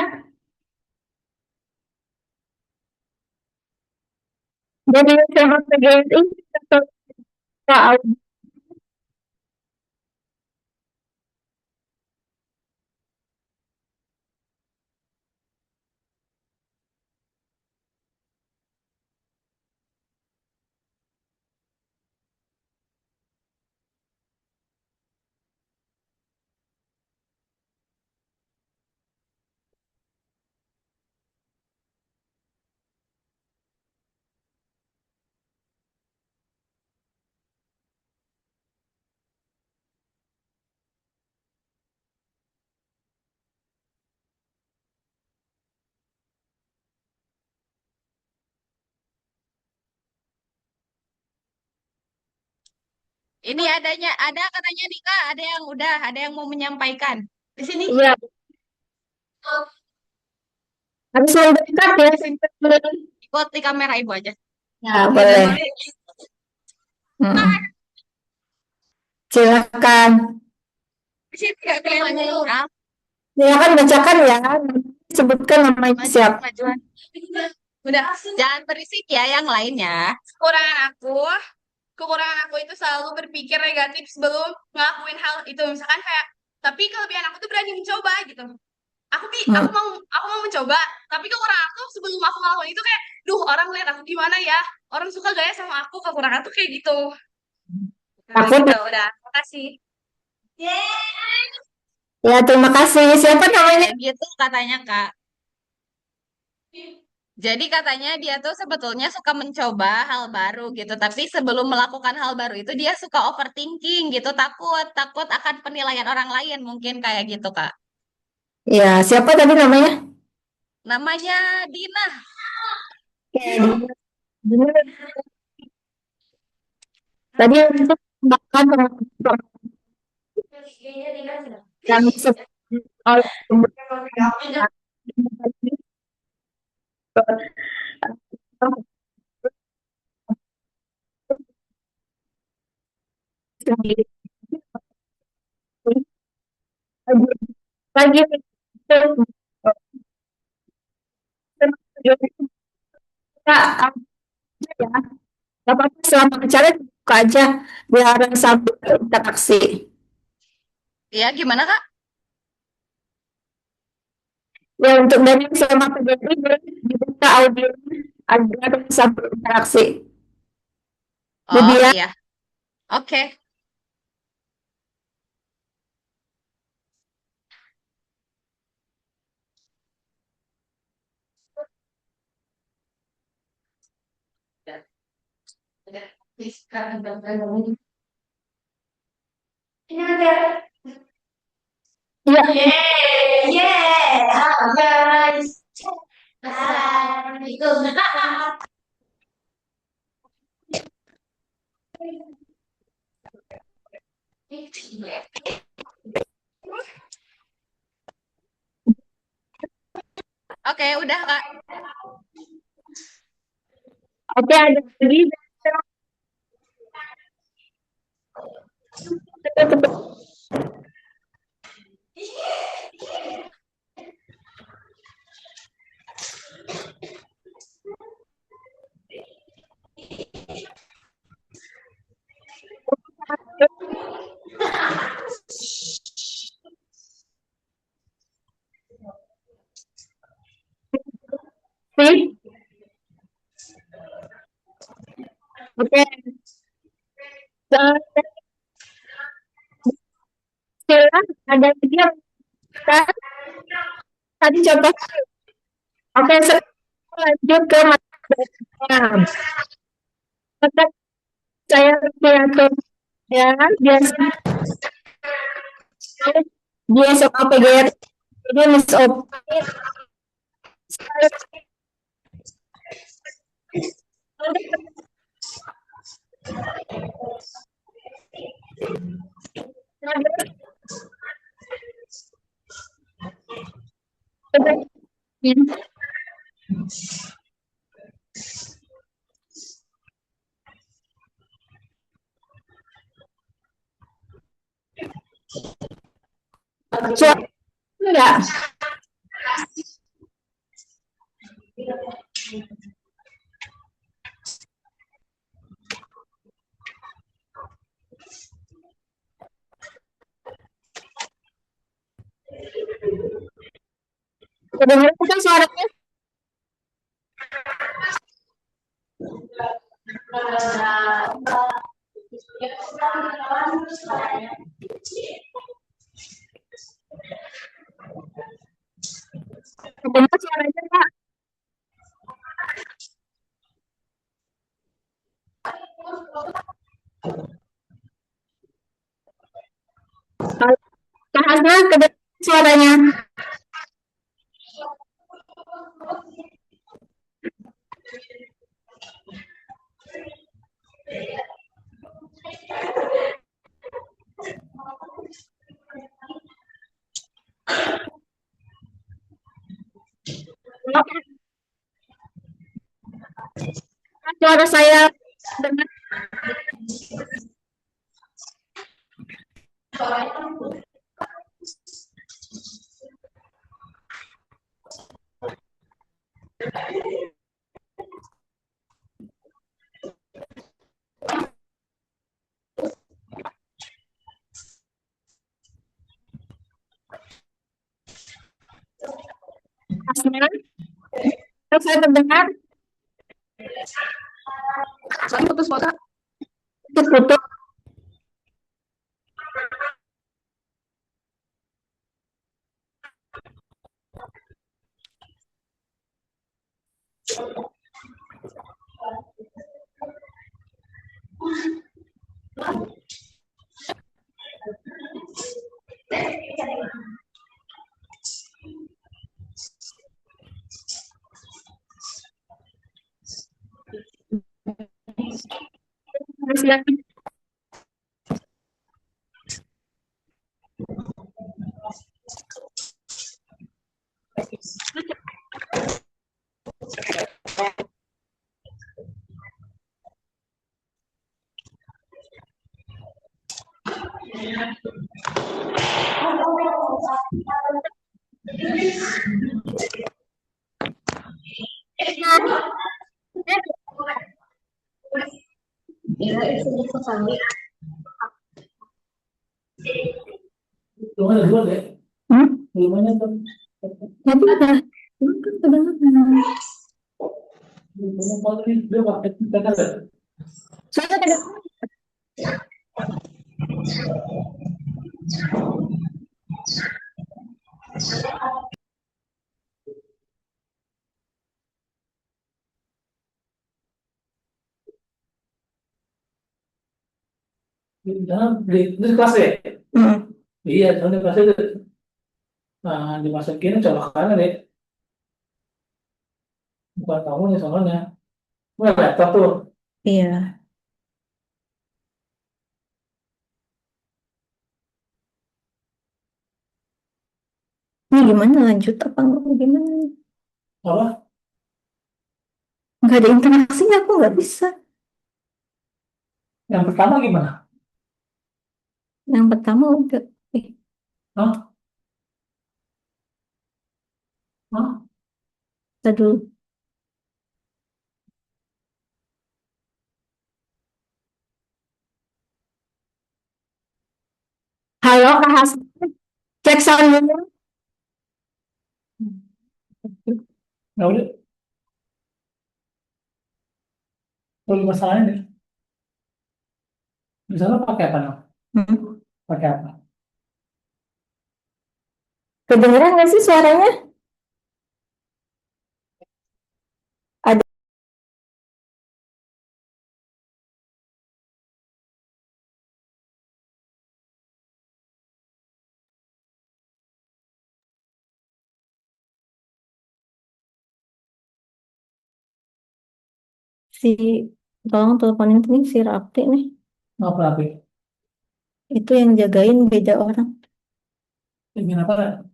Jadi sama PGRI atau
Ini ada katanya nih Kak, ada yang mau menyampaikan. Di sini.
Iya, harus yang dekat ya.
Di sini. Ikut di kamera Ibu aja.
Ya, boleh. Mm. Silakan.
Di sini nggak kelihatan. Ah,
Silakan bacakan ya. Sebutkan namanya
majuan,
siapa.
majuan. Udah, jangan berisik ya yang lainnya. Kekurangan kekurangan aku itu selalu berpikir negatif sebelum ngelakuin hal itu. Misalkan kayak, tapi kelebihan aku tuh berani mencoba gitu.
Hmm.
Aku mau mencoba, tapi kekurangan aku sebelum aku ngelakuin itu kayak, duh orang lihat aku gimana ya? Orang suka gaya sama aku, kekurangan tuh kayak gitu. Nah,
Takut.
gitu, udah. Makasih.
Ya, terima kasih. Siapa namanya?
Kayak gitu katanya Kak. Jadi katanya dia tuh sebetulnya suka mencoba hal baru gitu, tapi sebelum melakukan hal baru itu dia suka overthinking gitu, takut akan penilaian orang lain mungkin kayak gitu Kak.
Ya, siapa tadi namanya?
Namanya Dina.
Oke, tadi untuk makan yang disebut oleh sendiri lagi ya, nggak apa-apa selama acara buka aja biar sambil interaksi.
Ya gimana Kak?
Ya untuk dari sama PGRI boleh dibuka audio agar sambil interaksi.
Oh
Lydia,
iya, oke.
ya,
Oke, udah Kak.
oke ada lagi. Oke, silakan ada lagi yang kan tadi contoh. Oke, sekarang lanjut ke materi. Maka saya lihat ya biasanya dia suka PGR jadi Miss Op. Suara enggak? Kedengeran kan suaranya? Kedengeran suaranya enggak? Kalau Kak Hasna kedengeran suaranya? Suara saya dengar. Saya terdengar.
Saya putus kota.
Putus.
Belum ada dua deh. Belum ada tuh.
Tapi ada. Kedengaran.
Belum ada dia pakai kita ada.
Saya tidak.
Jangan di kelas ya. Iya, jangan di kelas itu. Nah, dimasukin colokannya deh. Bukan kamu nih soalnya. Wah, laptop tuh.
Iya. Ini gimana lanjut apa enggak gimana?
Apa?
Nggak ada interaksinya, aku nggak bisa.
Yang pertama gimana?
Yang pertama udah.
Hah? Hah?
Aduh. Halo Kak Hasan, cek sound dulu.
Nah, udah. Lalu masalahnya deh. Misalnya pakai apa? Noh?
Hmm.
Pakai apa?
Kedengeran nggak sih suaranya? Ada si, tolong teleponin nih si Rapti nih.
Mau apa?
Itu yang jagain beda orang.
Ingin apa?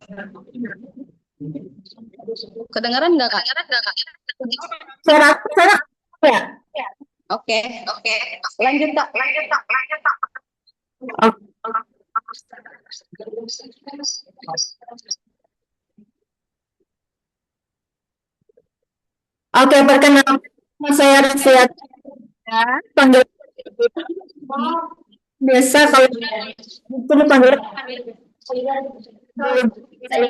Kedengaran nggak, Kak?
Suara aku, suara aku ya?
Oke, oke. Lanjut, Kak.
Oke, perkenalkan saya Rasyad. Panggil biasa kalau itu dipanggil dan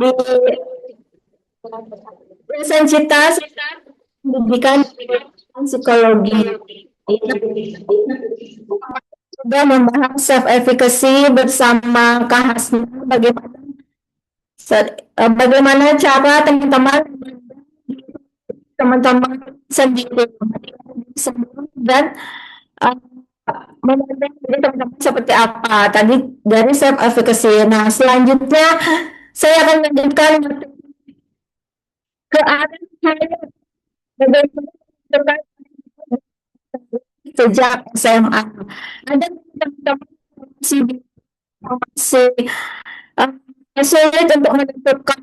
di Universitas Pendidikan Psikologi sudah membahas self efficacy bersama Kak Hasna bagaimana bagaimana cara teman-teman sendiri dan uh, memandang diri teman-teman seperti apa tadi dari self efficacy. Nah, selanjutnya saya akan lanjutkan ke arah saya bagaimana terkait sejak SMA. Ada teman-teman masih sulit untuk menentukan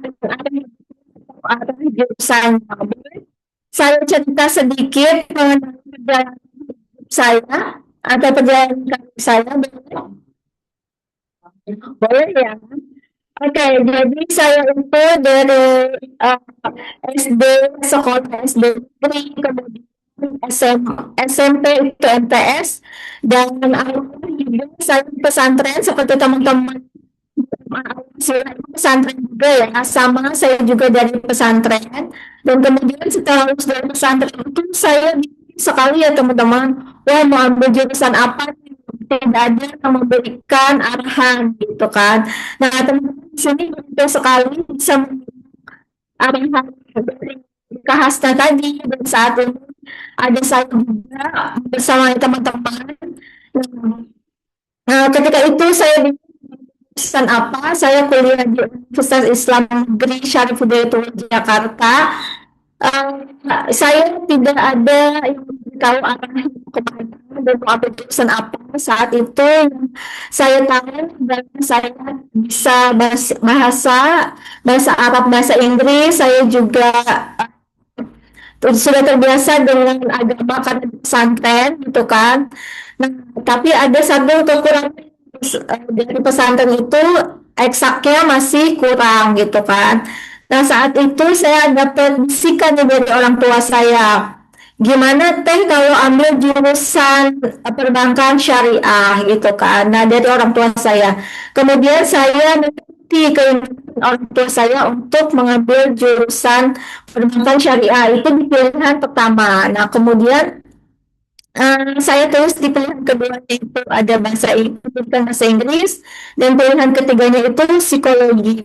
jurusannya. Boleh saya cerita sedikit mengenai perjalanan saya atau perjalanan karir saya, boleh? Boleh ya. Oke, jadi saya itu dari uh, SD, sekolah SD negeri, kemudian SMP itu MTS, dan akhirnya juga saya di pesantren seperti teman-teman. Saya pesantren juga ya, sama saya juga dari pesantren, dan kemudian setelah lulus dari pesantren itu saya bingung sekali ya teman-teman, wah mau ambil jurusan apa nih? Tidak ada yang memberikan arahan gitu kan. Nah teman-teman di sini betul sekali bisa arahan dari Kak Hasna tadi, dan saat ini ada saya juga bersama teman-teman. Nah, ketika itu saya di jurusan apa? Saya kuliah di Universitas Islam Negeri Syarif Hidayatullah Jakarta. Eh, saya tidak ada yang tahu arahnya kemana dan mau ambil jurusan apa. Saat itu yang saya tahu dan saya bisa bahasa Arab, bahasa Inggris. Saya juga sudah terbiasa dengan agama karena di pesantren gitu kan. Nah, tapi ada satu kekurangan dari pesantren itu, eksaknya masih kurang gitu kan. Nah, saat itu saya dapat bisikan nih dari orang tua saya. Gimana teh kalau ambil jurusan perbankan syariah gitu kan. Nah, dari orang tua saya. Kemudian saya mengikuti keinginan orang tua saya untuk mengambil jurusan perbankan syariah, itu di pilihan pertama. Nah, kemudian saya terus di pilihan keduanya itu ada pendidikan bahasa Inggris, dan pilihan ketiganya itu psikologi.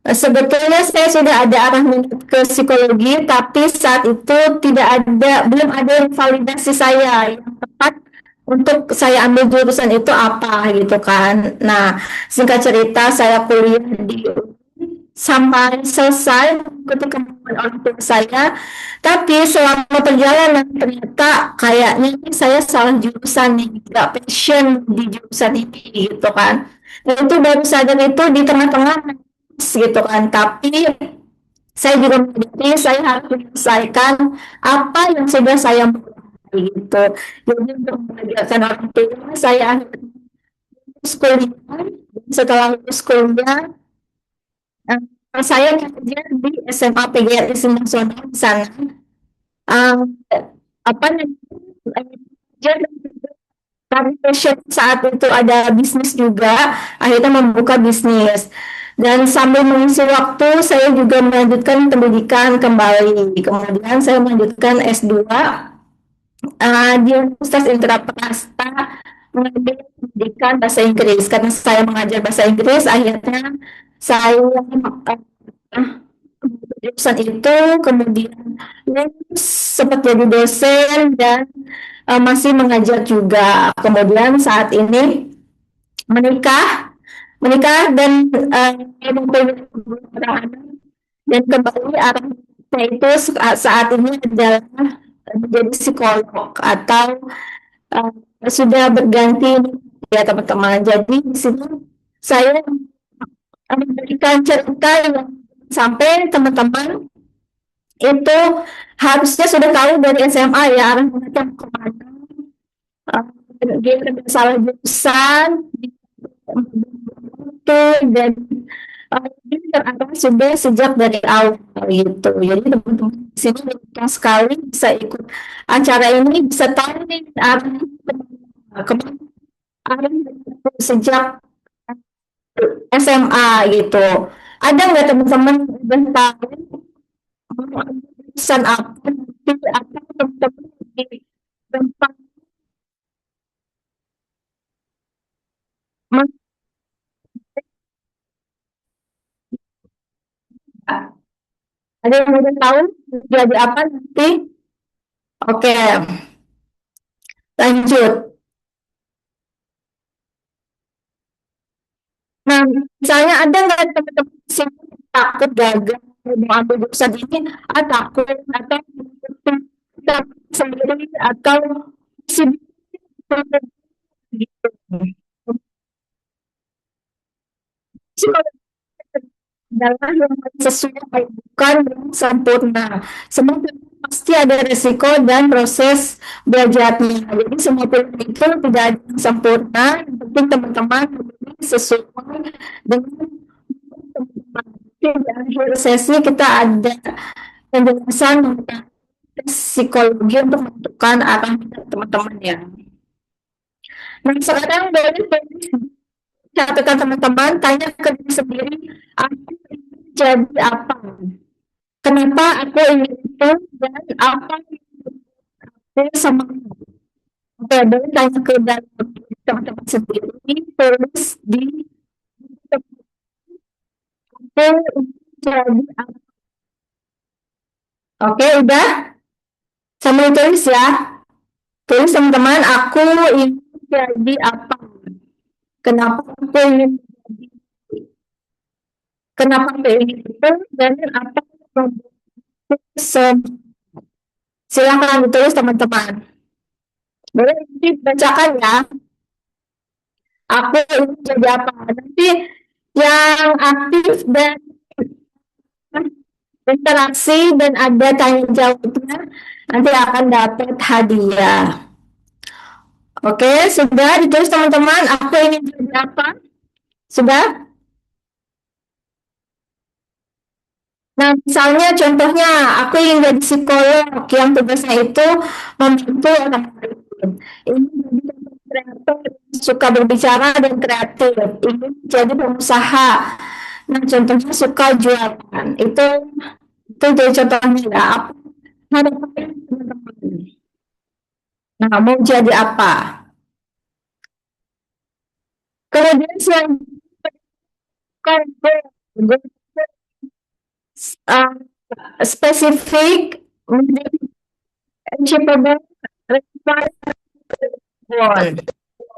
Sebetulnya saya sudah ada arah minat ke psikologi, tapi saat itu belum ada yang validasi saya yang tepat untuk saya ambil jurusan itu apa gitu kan. Nah, singkat cerita saya kuliah di sampai selesai mengikuti kemauan orang tua saya, tapi selama perjalanan ternyata kayaknya ini saya salah jurusan nih, nggak passion di jurusan ini gitu kan. Dan itu baru sadar itu di tengah-tengah gitu kan, tapi saya juga menyadari saya harus menyelesaikan apa yang sudah saya mulai gitu. Jadi untuk membahagiakan orang tua saya akhirnya lulus kuliah. Setelah lulus kuliah, saya kerja di SMA PGRI Nasional di sana. Eh, apa namanya? Karena passion saat itu ada bisnis juga, akhirnya membuka bisnis. Dan sambil mengisi waktu, saya juga melanjutkan pendidikan kembali. Kemudian saya melanjutkan S2 di Universitas Indraprasta, mengambil pendidikan bahasa Inggris. Karena saya mengajar bahasa Inggris, akhirnya saya jurusan itu, kemudian lulus sempat jadi dosen, dan masih mengajar juga. Kemudian saat ini menikah, dan mempunyai beberapa anak, dan kembali arahnya itu saat ini adalah menjadi psikolog, atau uh, sudah berganti ya teman-teman. Jadi di sini saya memberikan cerita yang sampai teman-teman itu harusnya sudah tahu dari SMA ya arah mereka kemana. Uh, dia ada salah jurusan itu, dan ini terarah sudah sejak dari awal gitu. Jadi teman-teman di sini mudah sekali bisa ikut acara ini, bisa tahu nih arah kemana arah sejak SMA gitu. Ada nggak teman-teman yang tahu mau ambil jurusan apa nanti, atau teman-teman di tempat mana? Ada yang udah tahu jadi apa nanti? Oke, lanjut. Nah, misalnya ada nggak teman-teman di sini takut gagal mau ambil jurusan ini, takut, atau kita sendiri, atau masih gitu. Sih kalau adalah yang sesuai, bukan yang sempurna. Semua pilihan pasti ada resiko dan proses belajarnya. Jadi semua pilihan itu tidak ada yang sempurna. Yang penting teman-teman memilih sesuai dengan teman-teman. Oke, di akhir sesi kita ada penjelasan mengenai tes psikologi untuk menentukan arah minat teman-teman ya. Nah, sekarang dari catatan teman-teman, tanya ke diri sendiri, aku ingin jadi apa? Kenapa aku ingin itu dan apa yang aku sama? Oke, boleh tanya ke dalam diri teman-teman sendiri, tulis di aku ingin jadi apa? Oke, udah? Sambil tulis ya. Tulis teman-teman, aku ingin jadi apa? Kenapa aku ingin jadi? Kenapa aku ingin itu dan apa yang membuat silakan ditulis teman-teman. Boleh dibacakan ya. Aku ingin jadi apa? Nanti yang aktif dan interaksi dan ada tanya jawabnya nanti akan dapat hadiah. Oke, sudah ditulis teman-teman. Aku ingin jadi apa? Sudah? Nah, misalnya contohnya, aku ingin jadi psikolog yang tugasnya itu membantu orang lain. Ini jadi kreator, suka berbicara dan kreatif. Ini jadi pengusaha. Nah, contohnya suka jualan. Itu jadi contohnya ya. Apa harapan teman-teman? Nah, mau jadi apa? Kemudian selanjutnya uh, spesifik menjadi achievable required goal.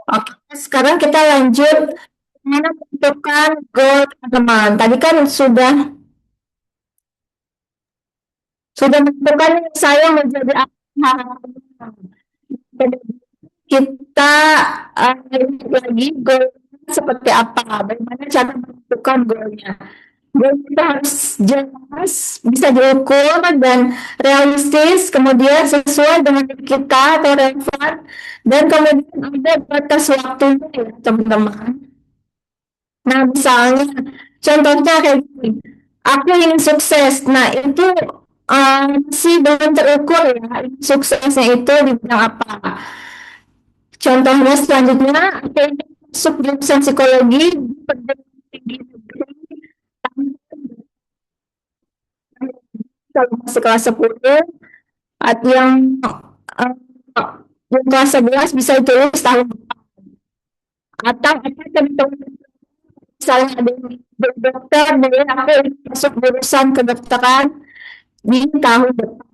Oke, sekarang kita lanjut mana menentukan goal teman-teman. Tadi kan sudah menentukan saya menjadi apa. Kita lihat lagi goal seperti apa, bagaimana cara menentukan goalnya. Goal kita harus jelas, bisa diukur dan realistis, kemudian sesuai dengan diri kita atau relevan, dan kemudian ada batas waktunya ya teman-teman. Nah, misalnya contohnya kayak gini, aku ingin sukses. Nah, itu masih belum terukur ya, suksesnya itu di bidang apa. Contohnya selanjutnya, aku ingin masuk jurusan psikologi di perguruan tinggi negeri kalau masih kelas 10 atau uh, yang kelas 11 bisa ditulis tahun depan. Atau apa teman-teman misalnya ada yang dokter, boleh aku ingin masuk jurusan kedokteran di tahun depan.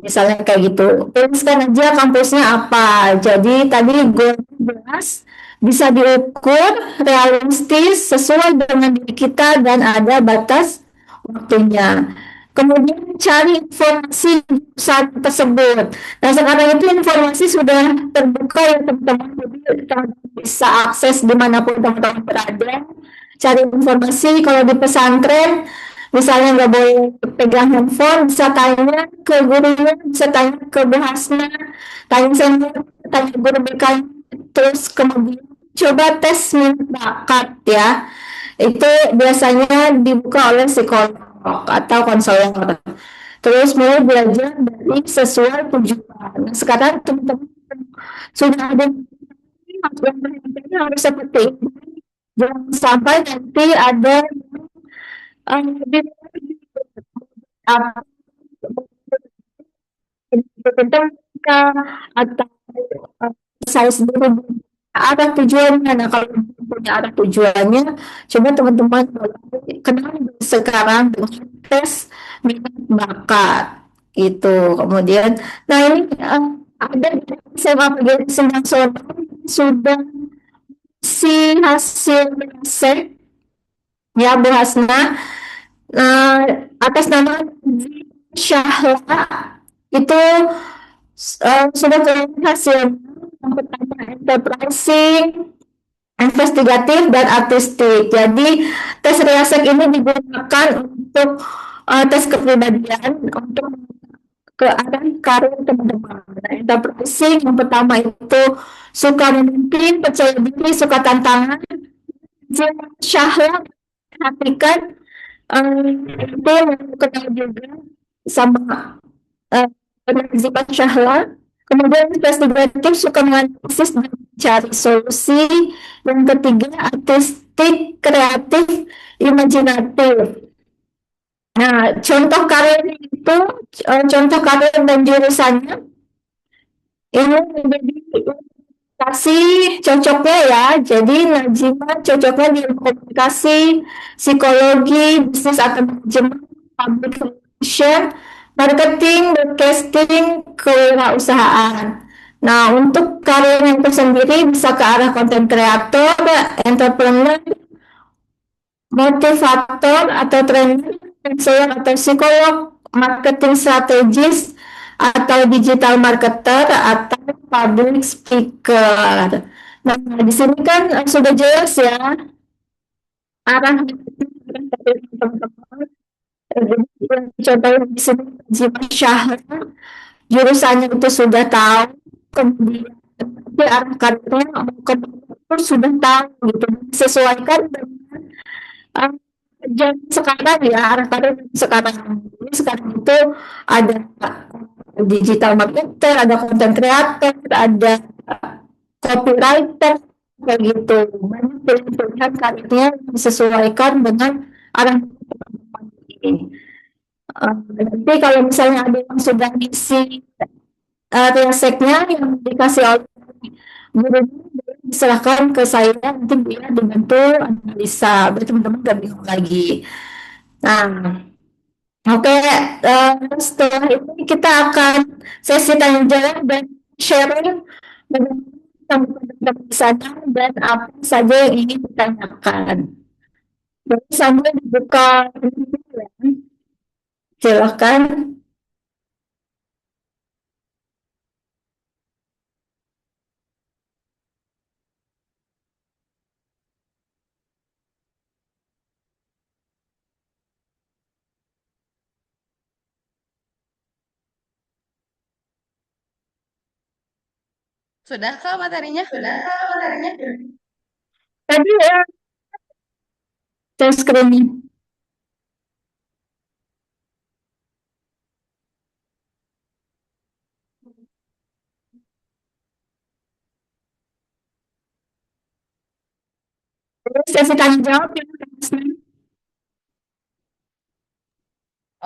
Misalnya kayak gitu. Tuliskan aja kampusnya apa. Jadi tadi goal jelas, bisa diukur, realistis, sesuai dengan diri kita dan ada batas waktunya. Kemudian cari informasi saat tersebut. Nah, sekarang itu informasi sudah terbuka ya teman-teman. Jadi kita bisa akses dimanapun teman-teman berada. Cari informasi kalau di pesantren, misalnya nggak boleh pegang handphone, bisa tanya ke gurunya, bisa tanya ke Bu Hasna, tanya sama tanya guru BK, terus kemudian coba tes minat bakat ya. Itu biasanya dibuka oleh psikolog atau konselor. Terus mulai belajar dari sesuai tujuan. Nah, sekarang teman-teman sudah ada yang harus seperti ini. Jangan sampai nanti ada di tentang atau saya sendiri arah tujuannya. Nah, kalau punya arah tujuannya, coba teman-teman kenal sekarang dengan tes minat bakat itu. Kemudian, nah ini ada di SMA PGRI Nasional sudah si hasil riset ya Bu Hasna. Nah, atas nama Syahla itu sudah keluar hasil yang pertama enterprising, investigatif dan artistik. Jadi tes Riasek ini digunakan untuk tes kepribadian untuk ke arah karir teman-teman. Nah, entrepreneurship yang pertama itu suka memimpin, percaya diri, suka tantangan, syahwat, perhatikan, itu yang kenal juga sama penerjipan syahwat. Kemudian investigatif suka menganalisis dan mencari solusi. Yang ketiga artistik, kreatif, imajinatif. Nah, contoh karir itu, contoh karir dan jurusannya ini menjadi komunikasi cocoknya ya. Jadi Najima cocoknya di ilmu komunikasi, psikologi, bisnis atau manajemen, public relation, marketing, broadcasting, kewirausahaan. Nah, untuk karirnya itu sendiri bisa ke arah content creator, entrepreneur, motivator atau trainer, konselor atau psikolog, marketing strategis atau digital marketer atau public speaker. Nah, di sini kan sudah jelas ya arah teman-teman. Contohnya di sini Jiwa Syahra, jurusannya itu sudah tahu, kemudian nanti arah karirnya mau ke mana sudah tahu gitu, sesuaikan dengan uh, zaman sekarang ya arah karir sekarang. Jadi sekarang itu ada digital marketer, ada content creator, ada copywriter kayak gitu. Banyak pilihan karirnya disesuaikan dengan arah teman-teman ini. Nanti kalau misalnya ada yang sudah isi riaseknya yang dikasih oleh guru, diserahkan ke saya nanti dia dibantu analisa biar teman-teman gak bingung lagi. Nah, oke, setelah ini kita akan sesi tanya jawab dan sharing bagaimana teman-teman di sana dan apa saja yang ingin ditanyakan. Jadi sambil dibuka ini ya, silakan.
Sudahkah materinya? Sudahkah materinya?
Tadi ya, share screen. Sesi tanya jawab ya.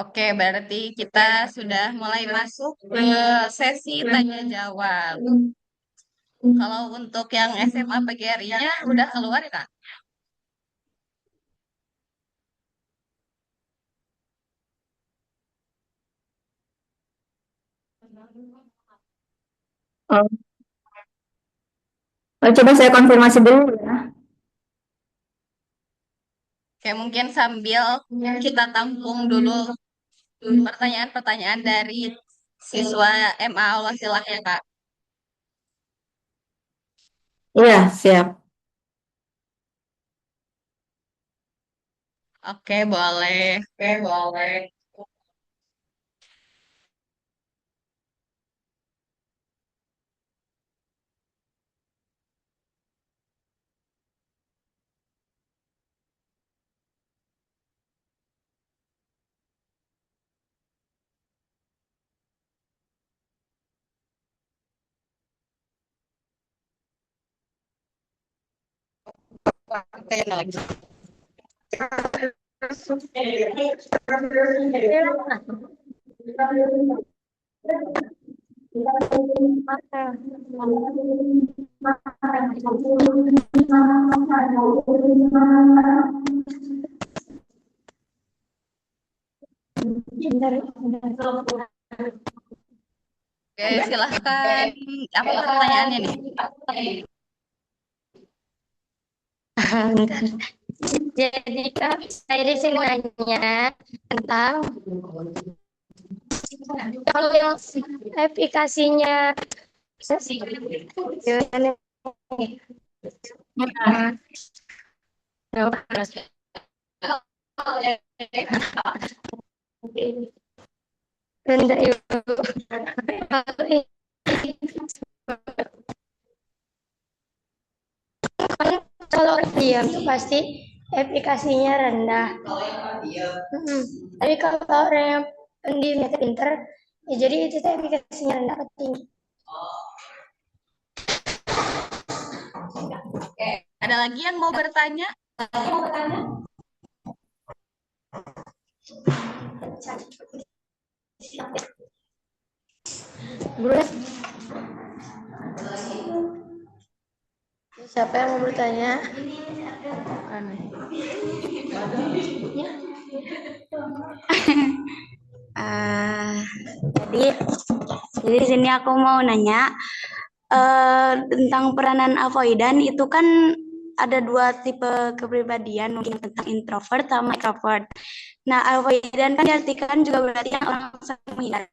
Oke, berarti kita sudah mulai masuk ke sesi tanya jawab. Kalau untuk yang SMA PGRI-nya udah keluar ya, Kak?
Oh, coba saya konfirmasi dulu ya.
Oke, mungkin sambil kita tampung dulu pertanyaan-pertanyaan dari siswa MA Wasilak ya, Kak.
Iya, siap.
Oke, boleh. Oke, boleh. Oke, lagi. Oke, silahkan. Apa pertanyaannya nih?
Jadi Kak, saya di sini nanya tentang kalau yang efikasinya gimana nih? Rendah Ibu. Kalau orang diam itu pasti efikasinya rendah. Tapi kalau orang yang pendiam atau pinter, ya jadi itu tuh efikasinya rendah atau tinggi.
Oke, ada lagi yang mau bertanya?
Guru, siapa yang mau bertanya?
Jadi di sini aku mau nanya tentang peranan avoidan itu kan ada dua tipe kepribadian, mungkin tentang introvert sama extrovert. Nah, avoidan kan diartikan juga berarti yang orang sangat menghindar.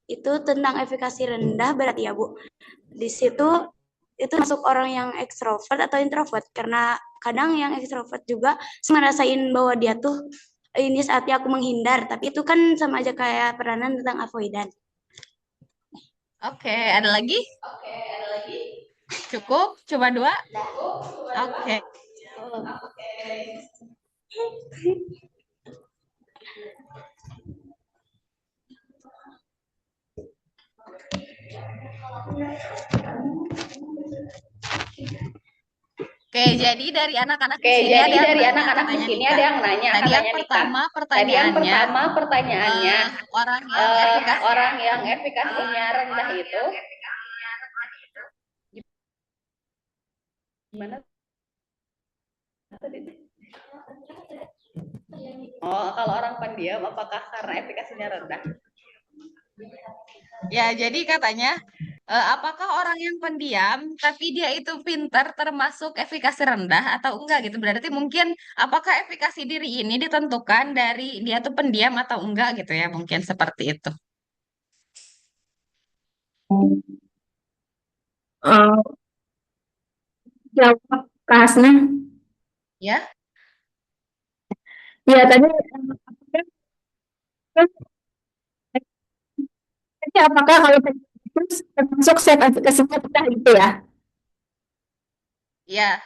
Itu tentang efikasi rendah berarti ya, Bu. Di situ itu masuk orang yang ekstrovert atau introvert, karena kadang yang ekstrovert juga ngerasain bahwa dia tuh ini saatnya aku menghindar, tapi itu kan sama aja kayak peranan tentang avoidan.
Oke, ada lagi? Cukup? Cuma dua? Oke. Oke, jadi dari anak-anak di sini ada yang nanya, katanya Dika. Tadi yang pertama pertanyaannya, orang yang efikasinya rendah itu gimana? Oh, kalau orang pendiam apakah karena efikasinya rendah? Ya, jadi katanya apakah orang yang pendiam tapi dia itu pintar termasuk efikasi rendah atau enggak gitu. Berarti mungkin apakah efikasi diri ini ditentukan dari dia tuh pendiam atau enggak gitu ya, mungkin seperti itu.
Eh, Jawab Kasna.
Ya.
Ya tadi apakah kalau itu termasuk self efficacy-nya rendah gitu ya?
Ya.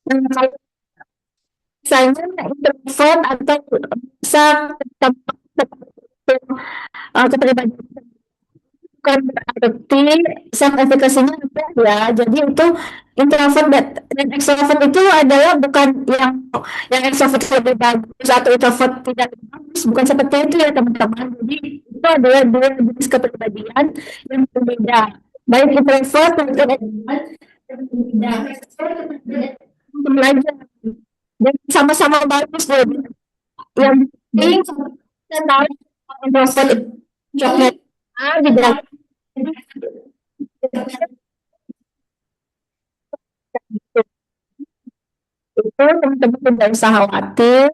Kalau misalnya introvert atau bisa kepribadian bukan berarti self efficacy-nya rendah ya. Jadi itu introvert dan extrovert itu adalah bukan yang extrovert lebih bagus atau introvert tidak bagus, bukan seperti itu ya teman-teman. Jadi itu adalah dua jenis kepribadian yang berbeda. Baik introvert maupun extrovert yang berbeda. Belajar dan sama-sama bagus loh. Yang penting kita tahu introvert itu cocoknya di dalam itu teman-teman tidak usah khawatir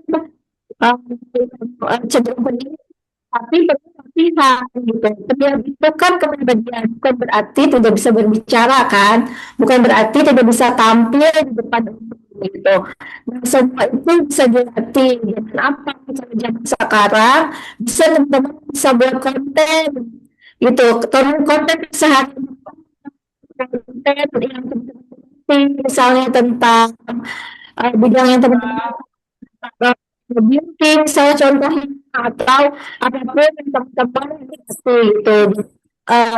cenderung pendiam tapi berlatihan gitu. Pendiam itu kan kepribadian, bukan berarti tidak bisa berbicara kan, bukan berarti tidak bisa tampil di depan umum gitu. Nah, semua itu bisa dilatih. Dan apa kalau zaman sekarang bisa teman-teman bisa buat konten gitu, konten sehari konten yang teman-teman misalnya tentang bidang yang teman-teman beauty misalnya contohnya atau apapun yang teman-teman ngerti gitu.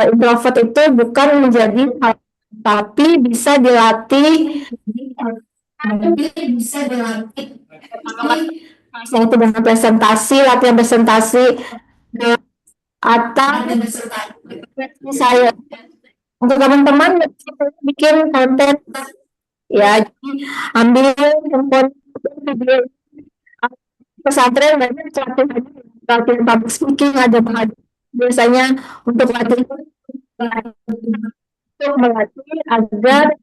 Introvert itu bukan menjadi hal tapi bisa dilatih misalnya itu dengan presentasi latihan presentasi atau misalnya untuk teman-teman bikin konten ya jadi ambil handphone video pesantren banyak latihan public speaking ada biasanya untuk latihan untuk melatih agar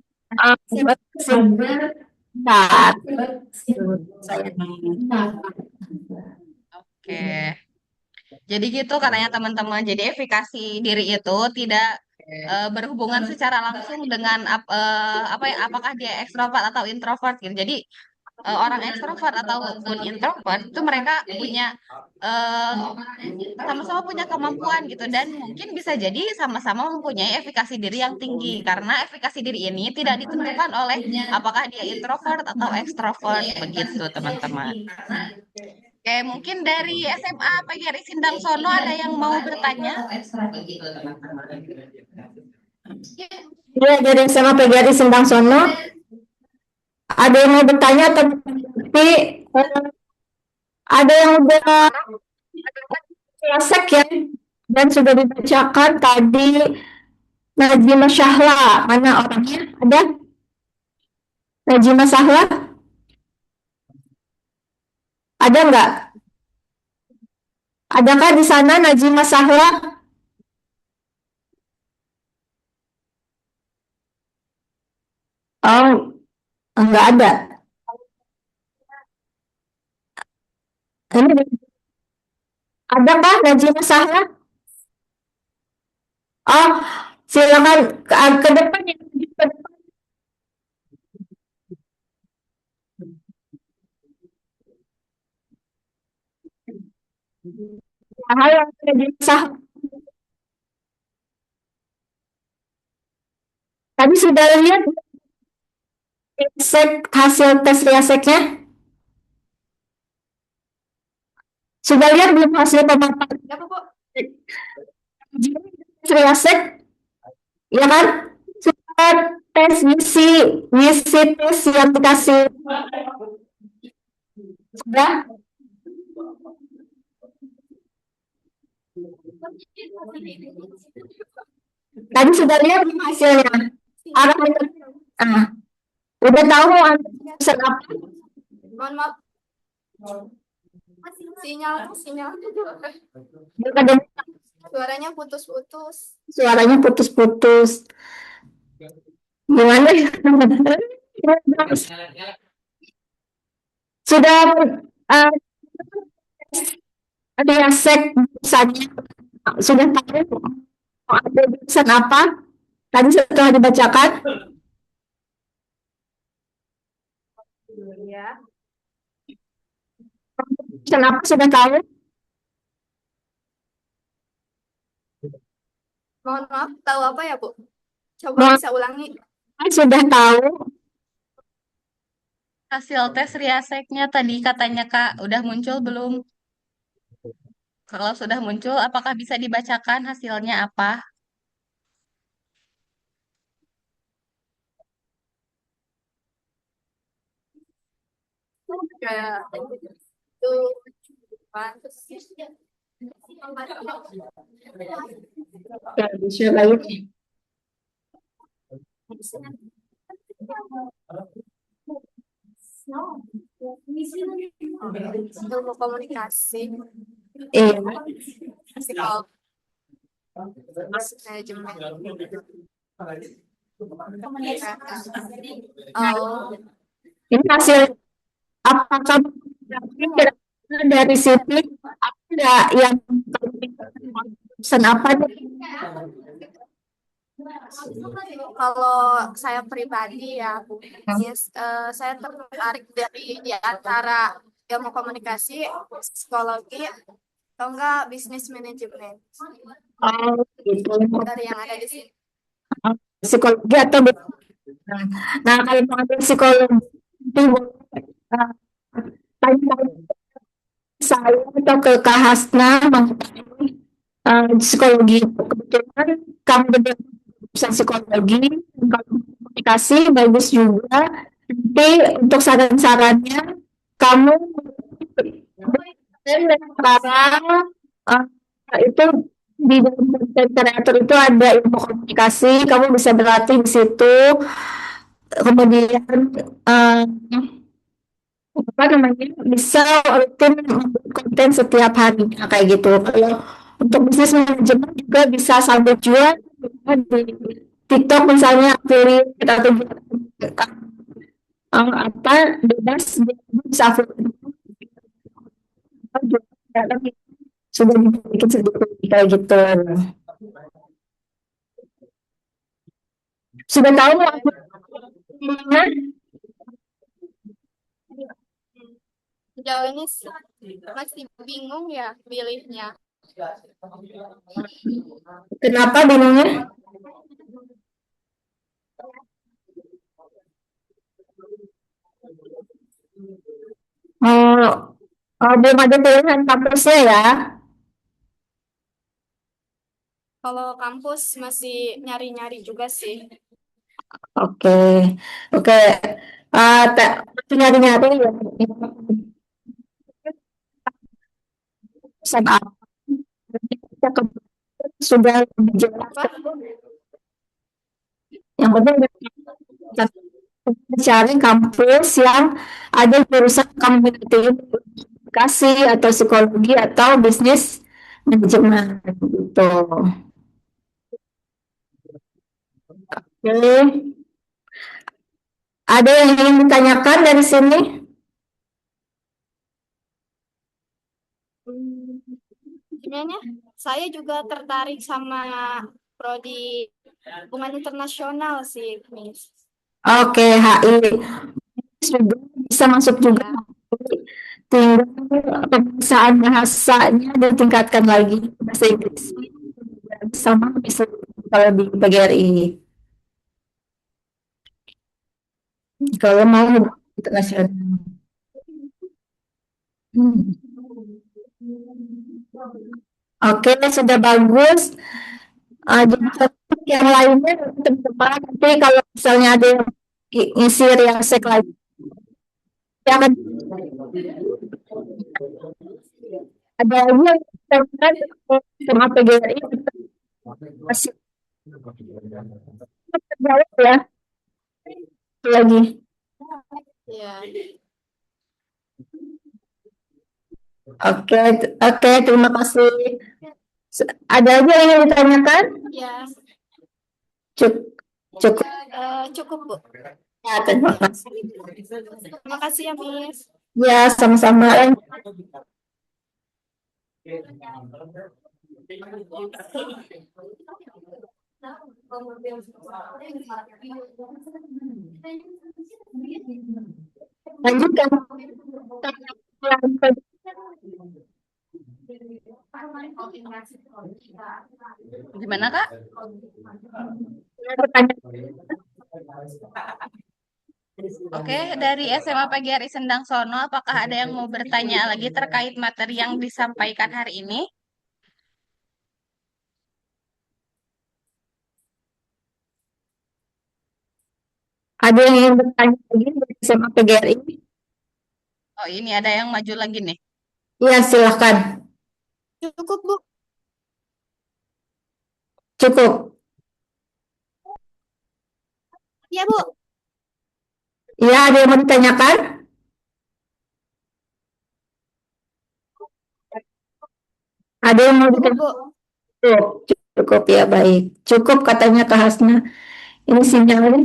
benar.
Oke. Jadi gitu katanya teman-teman. Jadi efikasi diri itu tidak berhubungan secara langsung dengan apa ya, apakah dia ekstrovert atau introvert gitu. Jadi orang ekstrovert ataupun introvert itu mereka punya eh, sama-sama punya kemampuan gitu dan mungkin bisa jadi sama-sama mempunyai efikasi diri yang tinggi karena efikasi diri ini tidak ditentukan oleh apakah dia introvert atau ekstrovert begitu teman-teman. Oke, mungkin dari SMA PGRI Sindang Sono ada yang mau bertanya?
Iya, dari SMA PGRI Sendang Sono. Ada yang mau bertanya atau tapi ada yang udah selesai ya dan sudah dibacakan tadi Najima Syahla. Mana orangnya? Ada? Najima Syahla? Ada nggak? Adakah di sana Najima Syahla? Oh, nggak ada. Ini adakah Najima Syahla? Oh, silakan ke depan ya. Halo, Najima Syahla. Tadi sudah lihat hasil tes riaseknya? Sudah lihat belum hasil pemaparan?
Ya, Bu.
Tes riasek? Ya kan? Sudah tes ngisi tes yang dikasih. Sudah? Tadi sudah lihat belum hasilnya? Arah udah tahu mau ambil jurusan apa?
Mohon maaf. Sinyal. Suaranya putus-putus.
Suaranya putus-putus. Gimana ya? Sudah riasek jurusannya sudah tahu mau ambil jurusan apa? Tadi setelah dibacakan.
Ya.
Jurusan apa sudah tahu?
Mohon maaf, tahu apa ya, Bu? Coba
Mohon-
bisa ulangi.
Sudah tahu.
Hasil tes riaseknya tadi katanya Kak, udah muncul belum? Kalau sudah muncul, apakah bisa dibacakan hasilnya apa?
Kayak itu
Ya, bisa lagi.
ilmu komunikasi,
Iya.
psikolog, manajemen. Oh,
Ini hasil apakah kira-kira dari sini ada yang pesan apa nih?
kalau saya pribadi ya, saya tertarik di antara ilmu komunikasi, psikologi, atau enggak bisnis manajemen
Oh, gitu.
dari yang ada di sini.
Psikologi atau nah kalau mau ambil psikologi itu uh, tanya saya atau ke Kak Hasna mengenai psikologi. Kebetulan kamu belajar jurusan psikologi, kalau komunikasi bagus juga. Nanti untuk saran-sarannya kamu dan sekarang uh, itu di dalam konten kreator itu ada ilmu komunikasi, kamu bisa berlatih di situ. Kemudian uh, apa namanya bisa rutin membuat konten setiap hari kayak gitu. Kalau untuk bisnis manajemen juga bisa sambil jual di TikTok misalnya affiliate atau apa bebas bisa affiliate sudah dibikin sedikit kayak gitu. Sudah tahu mau
Oke.
ambil mana?
Sejauh ini masih bingung ya pilihnya.
Kenapa bingungnya? Oh, oh, belum ada pilihan kampusnya ya?
Kalau kampus masih nyari-nyari juga sih.
Oke, oke. Masih nyari-nyari ya. Sama apa? Sudah lebih jelas.
Apa?
Yang penting kita cari kampus yang ada jurusan komunikasi atau psikologi atau bisnis manajemen gitu. Oke. Ada yang ingin ditanyakan dari sini?
Hmm, Sebenarnya saya juga tertarik sama prodi hubungan internasional sih, Miss.
Oke, HI juga bisa masuk juga.
Ya,
Tinggal pemeriksaan bahasanya ditingkatkan lagi bahasa Inggris sama bisa kalau di PGRI. Kalau mau internasional. Hmm. Oke, sudah bagus. Jadi topik yang lainnya teman-teman nanti kalau misalnya ada yang isi riasek lagi ya akan ada lagi yang teman sama PGRI masih terjawab ya lagi.
ya.
Oke, oke, terima kasih. Ada lagi yang ingin ditanyakan?
Ya,
Cukup, cukup.
cukup, Bu.
Ya, terima kasih.
Terima kasih ya, Miss.
Ya, sama-sama. Lanjutkan.
Gimana, Kak? Oke, dari SMA PGRI Sendang Sono, apakah ada yang mau bertanya lagi terkait materi yang disampaikan hari ini?
Ada yang ingin bertanya lagi dari SMA PGRI?
Oh, ini ada yang maju lagi nih.
Iya, silahkan.
Cukup, Bu.
Cukup.
Ya, Bu.
Iya, ada yang mau ditanyakan? Ada yang mau
Cukup,
ditanyakan?
Bu.
Cukup, cukup ya, baik. Cukup katanya Kak Hasna. Ini sinyalnya.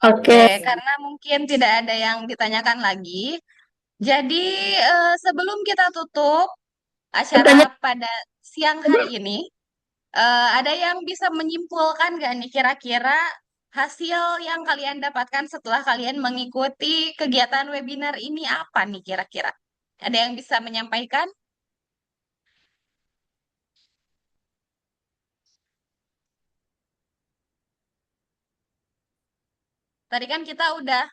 Oke,
Oke.
karena mungkin tidak ada yang ditanyakan lagi. Jadi, sebelum kita tutup acara
Pertanyaan
pada siang hari ini, ada yang bisa menyimpulkan nggak nih kira-kira hasil yang kalian dapatkan setelah kalian mengikuti kegiatan webinar ini apa nih kira-kira? Ada yang bisa menyampaikan? Tadi kan kita udah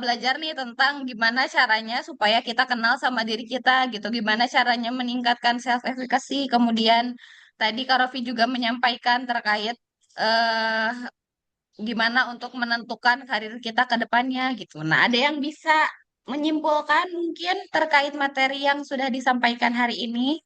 belajar nih tentang gimana caranya supaya kita kenal sama diri kita gitu, gimana caranya meningkatkan self efficacy. Kemudian tadi Kak Rofi juga menyampaikan terkait eh, gimana untuk menentukan karir kita ke depannya gitu. Nah, ada yang bisa menyimpulkan mungkin terkait materi yang sudah disampaikan hari ini?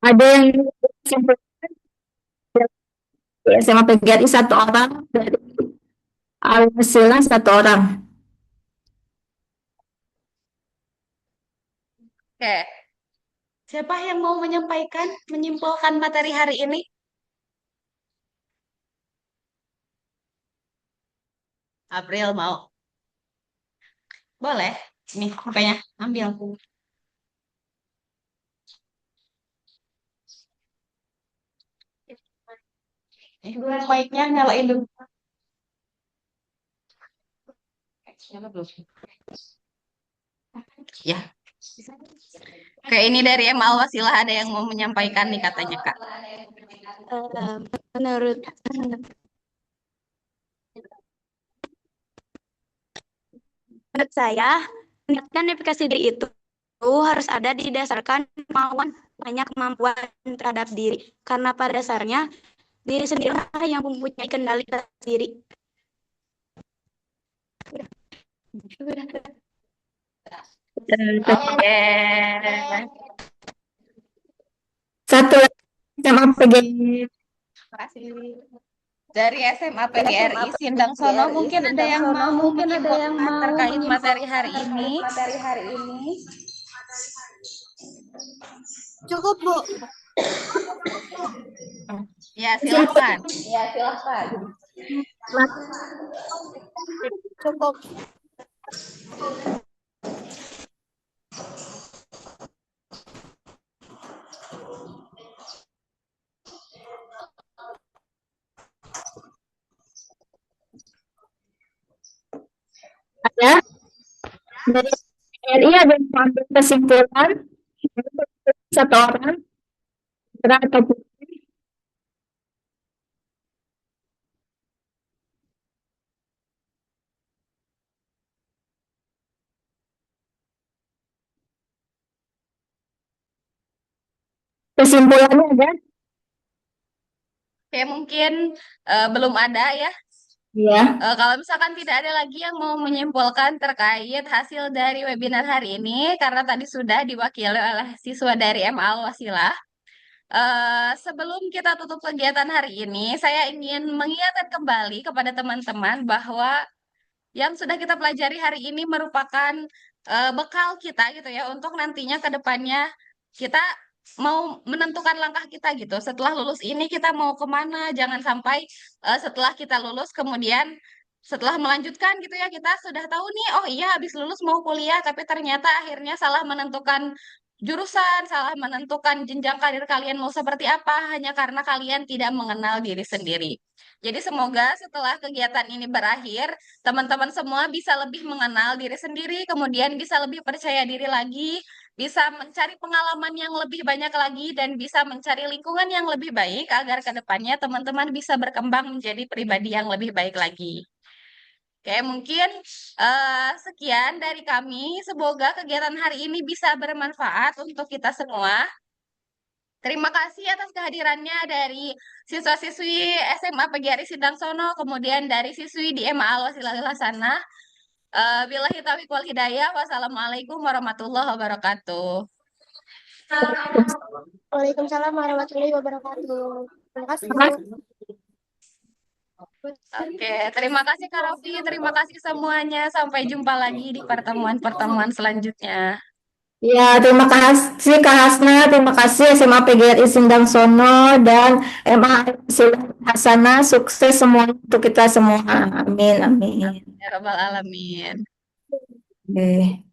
ada yang simpulkan SMA PGRI satu orang dari Alhamdulillah satu orang.
Oke, siapa yang mau menyampaikan, menyimpulkan materi hari ini? April mau. Boleh. Nih, makanya ambil. Mic-nya nyalain dulu. Nyala belum? Ya. Oke, ini dari Emal Wasilah ada yang mau menyampaikan nih katanya, Kak.
Menurut menurut saya, pendidikan aplikasi diri itu harus ada didasarkan kemauan banyak kemampuan terhadap diri. Karena pada dasarnya diri sendiri yang mempunyai kendali atas diri.
Oke.
Satu lagi SMA PGRI.
Makasih. Dari SMA PGRI Sindang Sono mungkin ada yang mau menyimpulkan terkait materi hari ini.
Cukup, Bu.
Ya, silakan.
Cukup.
Ada dari PGRI ada yang mau ambil kesimpulan satu orang putra atau putri. Kesimpulannya ada?
Oke, mungkin belum ada ya.
Ya.
Kalau misalkan tidak ada lagi yang mau menyimpulkan terkait hasil dari webinar hari ini, karena tadi sudah diwakili oleh siswa dari MA Al-Wasilah. Sebelum kita tutup kegiatan hari ini, saya ingin mengingatkan kembali kepada teman-teman bahwa yang sudah kita pelajari hari ini merupakan bekal kita gitu ya untuk nantinya ke depannya kita mau menentukan langkah kita gitu. Setelah lulus ini kita mau kemana? Jangan sampai setelah kita lulus kemudian setelah melanjutkan gitu ya kita sudah tahu nih, oh iya habis lulus mau kuliah tapi ternyata akhirnya salah menentukan jurusan, salah menentukan jenjang karir kalian mau seperti apa hanya karena kalian tidak mengenal diri sendiri. Jadi semoga setelah kegiatan ini berakhir, teman-teman semua bisa lebih mengenal diri sendiri, kemudian bisa lebih percaya diri lagi, bisa mencari pengalaman yang lebih banyak lagi, dan bisa mencari lingkungan yang lebih baik agar ke depannya teman-teman bisa berkembang menjadi pribadi yang lebih baik lagi. Oke, mungkin sekian dari kami. Semoga kegiatan hari ini bisa bermanfaat untuk kita semua. Terima kasih atas kehadirannya dari siswa-siswi SMA PGRI Sindang Sono, kemudian dari siswi di MA Al-Wasilah sana. Billahi taufiq wal hidayah. Wassalamualaikum warahmatullahi wabarakatuh.
Waalaikumsalam warahmatullahi wabarakatuh. Terima kasih, Bu.
Oke, terima kasih Kak Rofi, terima kasih semuanya. Sampai jumpa lagi di pertemuan-pertemuan selanjutnya.
Ya, terima kasih Kak Hasna, terima kasih SMA PGRI Sindang Sono dan MA Hasanah, sukses semua untuk kita semua. Amin, amin.
Ya Rabbal Alamin.
Oke.